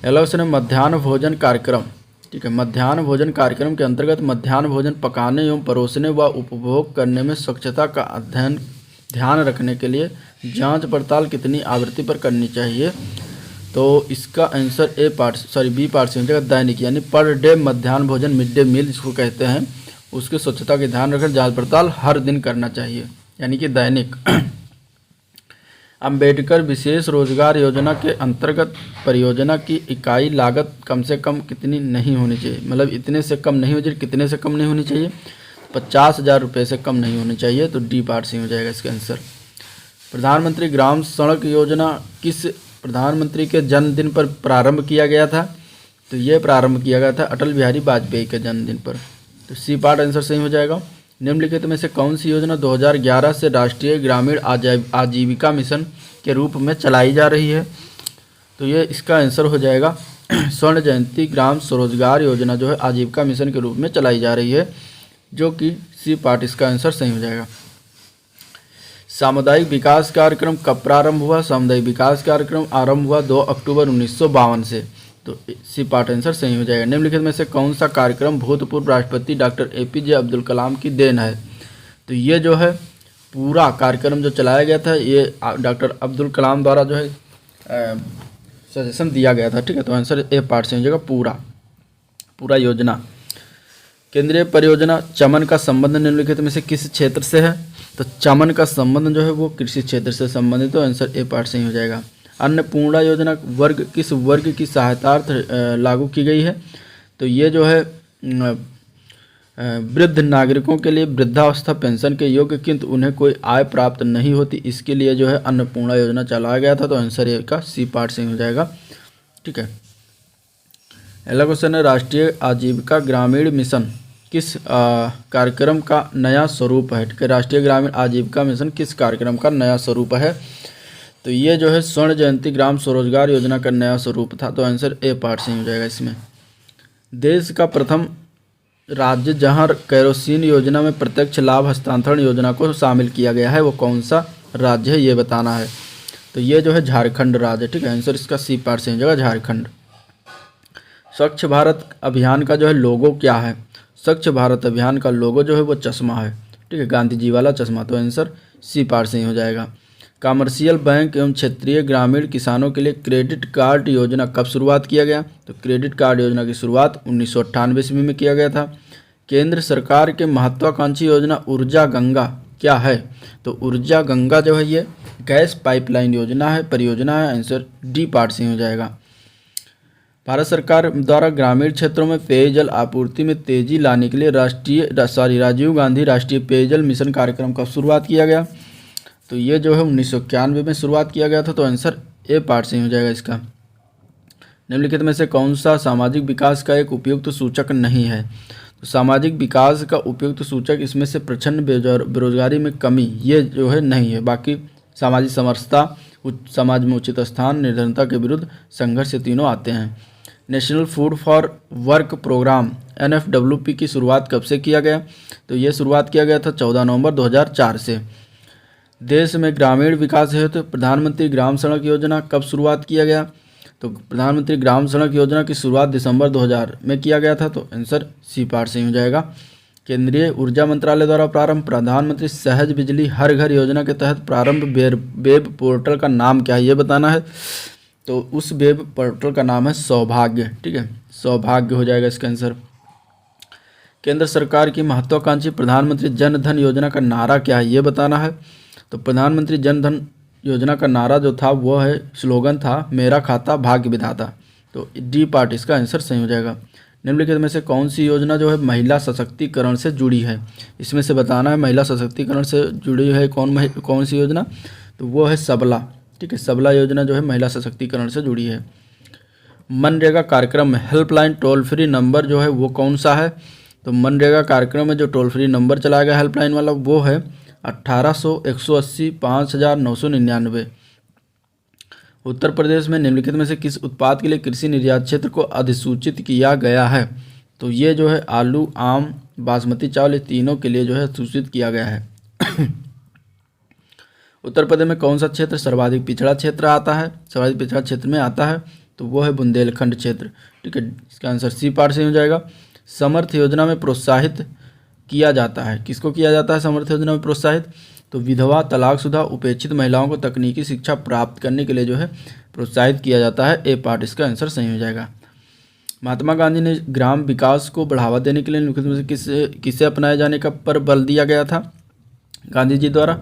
अगला क्वेश्चन है। मध्याह्न भोजन कार्यक्रम, ठीक है, मध्याह्न भोजन कार्यक्रम के अंतर्गत मध्याह्न भोजन पकाने एवं परोसने व उपभोग करने में स्वच्छता का ध्यान रखने के लिए जांच पड़ताल कितनी आवृत्ति पर करनी चाहिए। तो इसका आंसर बी पार्ट से हो जाएगा, दैनिक, यानी पर डे मध्याह्न भोजन, मिड डे मील जिसको कहते हैं, उसके स्वच्छता का ध्यान रखकर जांच पड़ताल हर दिन करना चाहिए, यानी कि दैनिक। अंबेडकर विशेष रोजगार योजना के अंतर्गत परियोजना की इकाई लागत कम से कम कितनी नहीं होनी चाहिए, मतलब इतने से कम नहीं होनी चाहिए, कितने से कम नहीं होनी चाहिए, 50,000 रुपये से कम नहीं होनी चाहिए। तो डी पार्ट से हो जाएगा इसका आंसर। प्रधानमंत्री ग्राम सड़क योजना किस प्रधानमंत्री के जन्मदिन पर प्रारंभ किया गया था। तो ये प्रारंभ किया गया था अटल बिहारी वाजपेयी के जन्मदिन पर। तो सी पार्ट आंसर सही हो जाएगा। निम्नलिखित में से कौन सी योजना 2011 से राष्ट्रीय ग्रामीण आजीविका मिशन के रूप में चलाई जा रही है। तो ये इसका आंसर हो जाएगा स्वर्ण जयंती ग्राम स्वरोजगार योजना जो है आजीविका मिशन के रूप में चलाई जा रही है, जो कि सी पार्ट इसका आंसर सही हो जाएगा। सामुदायिक विकास कार्यक्रम कब प्रारंभ हुआ? सामुदायिक विकास कार्यक्रम आरंभ हुआ 2 अक्टूबर 1952 से, तो सी पार्ट आंसर सही हो जाएगा। निम्नलिखित में से कौन सा कार्यक्रम भूतपूर्व राष्ट्रपति डॉक्टर APJ अब्दुल कलाम की देन है? तो ये जो है पूरा कार्यक्रम जो चलाया गया था ये डॉक्टर अब्दुल कलाम द्वारा जो है सजेशन दिया गया था, ठीक है। तो आंसर ए पार्ट से हो जाएगा पूरा योजना। केंद्रीय परियोजना चमन का संबंध निम्नलिखित में से किस क्षेत्र से है? तो चमन का संबंध जो है वो कृषि क्षेत्र से संबंधित, तो आंसर ए पार्ट से ही हो जाएगा। अन्नपूर्णा योजना किस वर्ग की सहायतार्थ लागू की गई है? तो ये जो है वृद्ध नागरिकों के लिए वृद्धावस्था पेंशन के योग्य किंतु उन्हें कोई आय प्राप्त नहीं होती, इसके लिए जो है अन्नपूर्णा योजना चलाया गया था, तो आंसर ए का सी पार्ट से हो जाएगा, ठीक है। अगला क्वेश्चन है राष्ट्रीय आजीविका ग्रामीण मिशन किस कार्यक्रम का नया स्वरूप है? ठीक है, राष्ट्रीय ग्रामीण आजीविका मिशन किस कार्यक्रम का नया स्वरूप है? तो ये जो है स्वर्ण जयंती ग्राम स्वरोजगार योजना का नया स्वरूप था, तो आंसर ए पार्ट से हो जाएगा इसमें। देश का प्रथम राज्य जहां केरोसिन योजना में प्रत्यक्ष लाभ हस्तांतरण योजना को शामिल किया गया है वो कौन सा राज्य है ये बताना है। तो ये जो है झारखंड राज्य, ठीक है। आंसर इसका सी पार्ट से हो जाएगा झारखंड। स्वच्छ भारत अभियान का जो है लोगो क्या है? स्वच्छ भारत अभियान का लोगो जो है वो चश्मा है, ठीक है, गांधी जी वाला चश्मा, तो आंसर सी पार्ट से ही हो जाएगा। कमर्शियल बैंक एवं क्षेत्रीय ग्रामीण किसानों के लिए क्रेडिट कार्ड योजना कब शुरुआत किया गया? तो क्रेडिट कार्ड योजना की शुरुआत 1998 ईस्वी में किया गया था। केंद्र सरकार के महत्वाकांक्षी योजना ऊर्जा गंगा क्या है? तो ऊर्जा गंगा जो है ये गैस पाइपलाइन योजना है, परियोजना है, आंसर डी पार्ट से हो जाएगा। भारत सरकार द्वारा ग्रामीण क्षेत्रों में पेयजल आपूर्ति में तेजी लाने के लिए राजीव गांधी राष्ट्रीय पेयजल मिशन कार्यक्रम का शुरुआत किया गया। तो ये जो है 1991 में शुरुआत किया गया था, तो आंसर ए पार्ट से हो जाएगा इसका। निम्नलिखित में से कौन सा सामाजिक विकास का एक उपयुक्त सूचक नहीं है? तो सामाजिक विकास का उपयुक्त सूचक इसमें से प्रचंड बेरोजगारी में कमी ये जो है नहीं है, बाकी सामाजिक समरसता, समाज में उचित स्थान, निर्धनता के विरुद्ध संघर्ष, ये तीनों आते हैं। National food for work programme NFWP की शुरुआत कब से किया गया? तो ये शुरुआत किया गया था 14 नवंबर 2004 से। देश में ग्रामीण विकास हेतु तो प्रधानमंत्री ग्राम सड़क योजना कब शुरुआत किया गया? तो प्रधानमंत्री ग्राम सड़क योजना की शुरुआत दिसंबर 2000 में किया गया था, तो आंसर सी पार्ट से हो जाएगा। केंद्रीय ऊर्जा मंत्रालय द्वारा प्रारंभ प्रधानमंत्री सहज बिजली हर घर योजना के तहत प्रारंभ वेब पोर्टल का नाम क्या है ये बताना है। तो उस वेब पोर्टल का नाम है सौभाग्य, ठीक है, सौभाग्य हो जाएगा इसका आंसर। केंद्र सरकार की महत्वाकांक्षी प्रधानमंत्री जन धन योजना का नारा क्या है ये बताना है। तो प्रधानमंत्री जन धन योजना का नारा जो था वो है, स्लोगन था, मेरा खाता भाग्य विधाता, तो डी पार्ट इसका आंसर सही हो जाएगा। निम्नलिखित में से कौन सी योजना जो है महिला सशक्तिकरण से जुड़ी है? इसमें से बताना है महिला सशक्तिकरण से जुड़ी है कौन सी योजना? तो वो है सबला, ठीक है, सबला योजना जो है महिला सशक्तिकरण से जुड़ी है। मनरेगा कार्यक्रम में हेल्पलाइन टोल फ्री नंबर जो है वो कौन सा है? तो मनरेगा कार्यक्रम में जो टोल फ्री नंबर चलाया गया हेल्पलाइन वाला वो है 1800 180 5999। उत्तर प्रदेश में निम्नलिखित में से किस उत्पाद के लिए कृषि निर्यात क्षेत्र को अधिसूचित किया गया है? तो ये जो है आलू, आम, बासमती चावल, ये तीनों के लिए जो है सूचित किया गया है। उत्तर प्रदेश में कौन सा क्षेत्र सर्वाधिक पिछड़ा क्षेत्र आता है? सर्वाधिक पिछड़ा क्षेत्र में आता है तो वो है बुंदेलखंड क्षेत्र, ठीक है, इसका आंसर सी पार्ट से हो जाएगा। समर्थ योजना में प्रोत्साहित किया जाता है, किसको किया जाता है समर्थ योजना में प्रोत्साहित? तो विधवा, तलाकशुदा, उपेक्षित महिलाओं को तकनीकी शिक्षा प्राप्त करने के लिए जो है प्रोत्साहित किया जाता है, ए पार्ट इसका आंसर सही हो जाएगा। महात्मा गांधी ने ग्राम विकास को बढ़ावा देने के लिए निम्नलिखित में से किसे अपनाए जाने का पर बल दिया गया था गांधी जी द्वारा?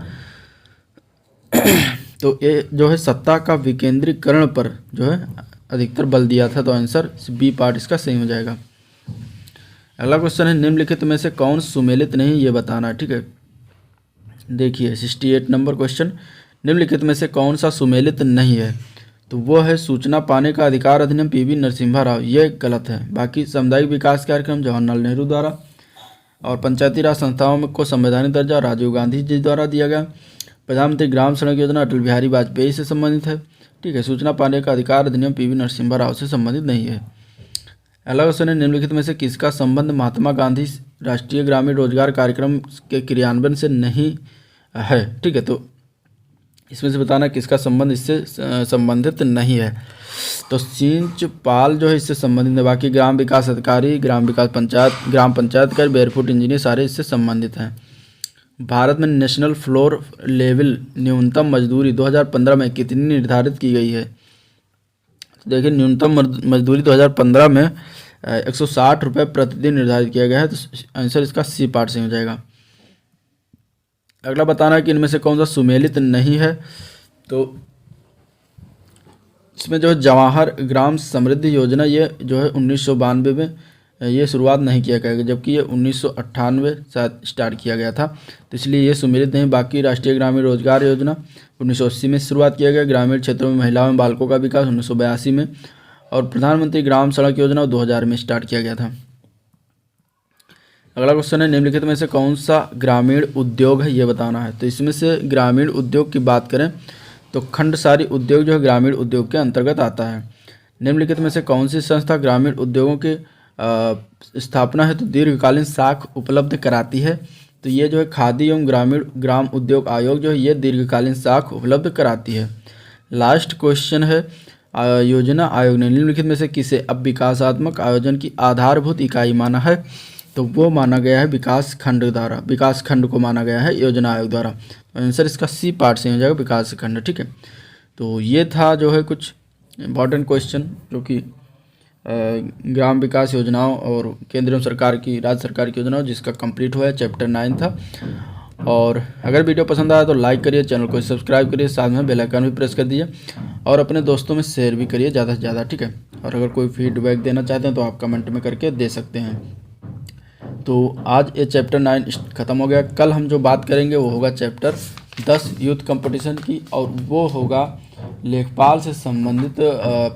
तो ये जो है सत्ता का विकेंद्रीकरण पर जो है अधिकतर बल दिया था, तो आंसर बी पार्ट इसका सही हो जाएगा। अगला क्वेश्चन है निम्नलिखित में से कौन सुमेलित नहीं ये बताना है, ठीक है। देखिए 68 नंबर क्वेश्चन, निम्नलिखित में से कौन सा सुमेलित नहीं है? तो वो है सूचना पाने का अधिकार अधिनियम PV नरसिम्हा राव, ये गलत है। बाकी सामुदायिक विकास कार्यक्रम जवाहरलाल नेहरू द्वारा, और पंचायती राज संस्थाओं को संवैधानिक दर्जा राजीव गांधी जी द्वारा दिया गया। प्रधानमंत्री ग्राम सड़क योजना अटल बिहारी वाजपेयी से संबंधित है। ठीक है। सूचना पाने का अधिकार अधिनियम पीवी नरसिम्हा राव से संबंधित नहीं है। अगला क्वेश्चन है, निम्नलिखित में से किसका संबंध महात्मा गांधी राष्ट्रीय ग्रामीण रोजगार कार्यक्रम के क्रियान्वयन से नहीं है। ठीक है, तो इसमें से बताना किसका संबंध इससे संबंधित नहीं है। तो सिंच पाल जो है इससे संबंधित है। बाकी ग्राम विकास अधिकारी, ग्राम विकास पंचायत, ग्राम पंचायत कर, बेयरफुट इंजीनियर सारे इससे संबंधित हैं। भारत में नेशनल फ्लोर लेवल न्यूनतम मजदूरी 2015 में कितनी निर्धारित की गई है। तो देखिए, न्यूनतम मजदूरी 2015 में 160 रुपये प्रतिदिन निर्धारित किया गया है। तो आंसर इसका सी पार्ट से हो जाएगा। अगला बताना है कि इनमें से कौन सा सुमेलित नहीं है। तो इसमें जो है जवाहर ग्राम समृद्धि योजना, ये जो है 1992 में ये शुरुआत नहीं किया गया, जबकि ये 1998 शायद स्टार्ट किया गया था, तो इसलिए ये सुमेलित नहीं। बाकी राष्ट्रीय ग्रामीण रोजगार योजना 1980 में शुरुआत किया गया। ग्रामीण क्षेत्रों में महिलाओं एवं बालकों का विकास 1982 में, और प्रधानमंत्री ग्राम सड़क योजना 2000 में स्टार्ट किया गया था। अगला क्वेश्चन है, निम्नलिखित में से कौन सा ग्रामीण उद्योग है, ये बताना है। तो इसमें से ग्रामीण उद्योग की बात करें तो खंडसारी उद्योग जो है ग्रामीण उद्योग के अंतर्गत आता है। निम्नलिखित में से कौन सी संस्था ग्रामीण उद्योगों की स्थापना है तो दीर्घकालीन साख उपलब्ध कराती है। तो ये जो है खादी एवं ग्राम उद्योग आयोग जो है ये दीर्घकालीन साख उपलब्ध कराती है। लास्ट क्वेश्चन है, योजना आयोग ने निम्नलिखित में से किसे अब विकासात्मक आयोजन की आधारभूत इकाई माना है। तो वो माना गया है विकास खंड को माना गया है योजना आयोग द्वारा। आंसर इसका सी पार्ट से हो जाएगा, विकास खंड। ठीक है, तो ये था जो है कुछ इम्पॉर्टेंट क्वेश्चन जो कि ग्राम विकास योजनाओं और केंद्र सरकार की, राज्य सरकार की योजनाओं जिसका कंप्लीट हुआ है, चैप्टर 9 था। और अगर वीडियो पसंद आया तो लाइक करिए, चैनल को सब्सक्राइब करिए, साथ में बेल आइकन भी प्रेस कर दीजिए और अपने दोस्तों में शेयर भी करिए ज़्यादा से ज़्यादा। ठीक है, और अगर कोई फीडबैक देना चाहते हैं तो आप कमेंट में करके दे सकते हैं। तो आज ये चैप्टर 9 ख़त्म हो गया। कल हम जो बात करेंगे वो होगा चैप्टर 10 यूथ कंपटीशन की, और वो होगा लेखपाल से संबंधित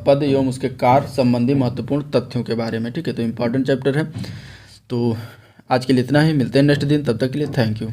पद एवं उसके कार्य संबंधी महत्वपूर्ण तथ्यों के बारे में। ठीक है, तो इम्पॉर्टेंट चैप्टर है। तो आज के लिए इतना ही, मिलते हैं नेक्स्ट दिन, तब तक के लिए थैंक यू।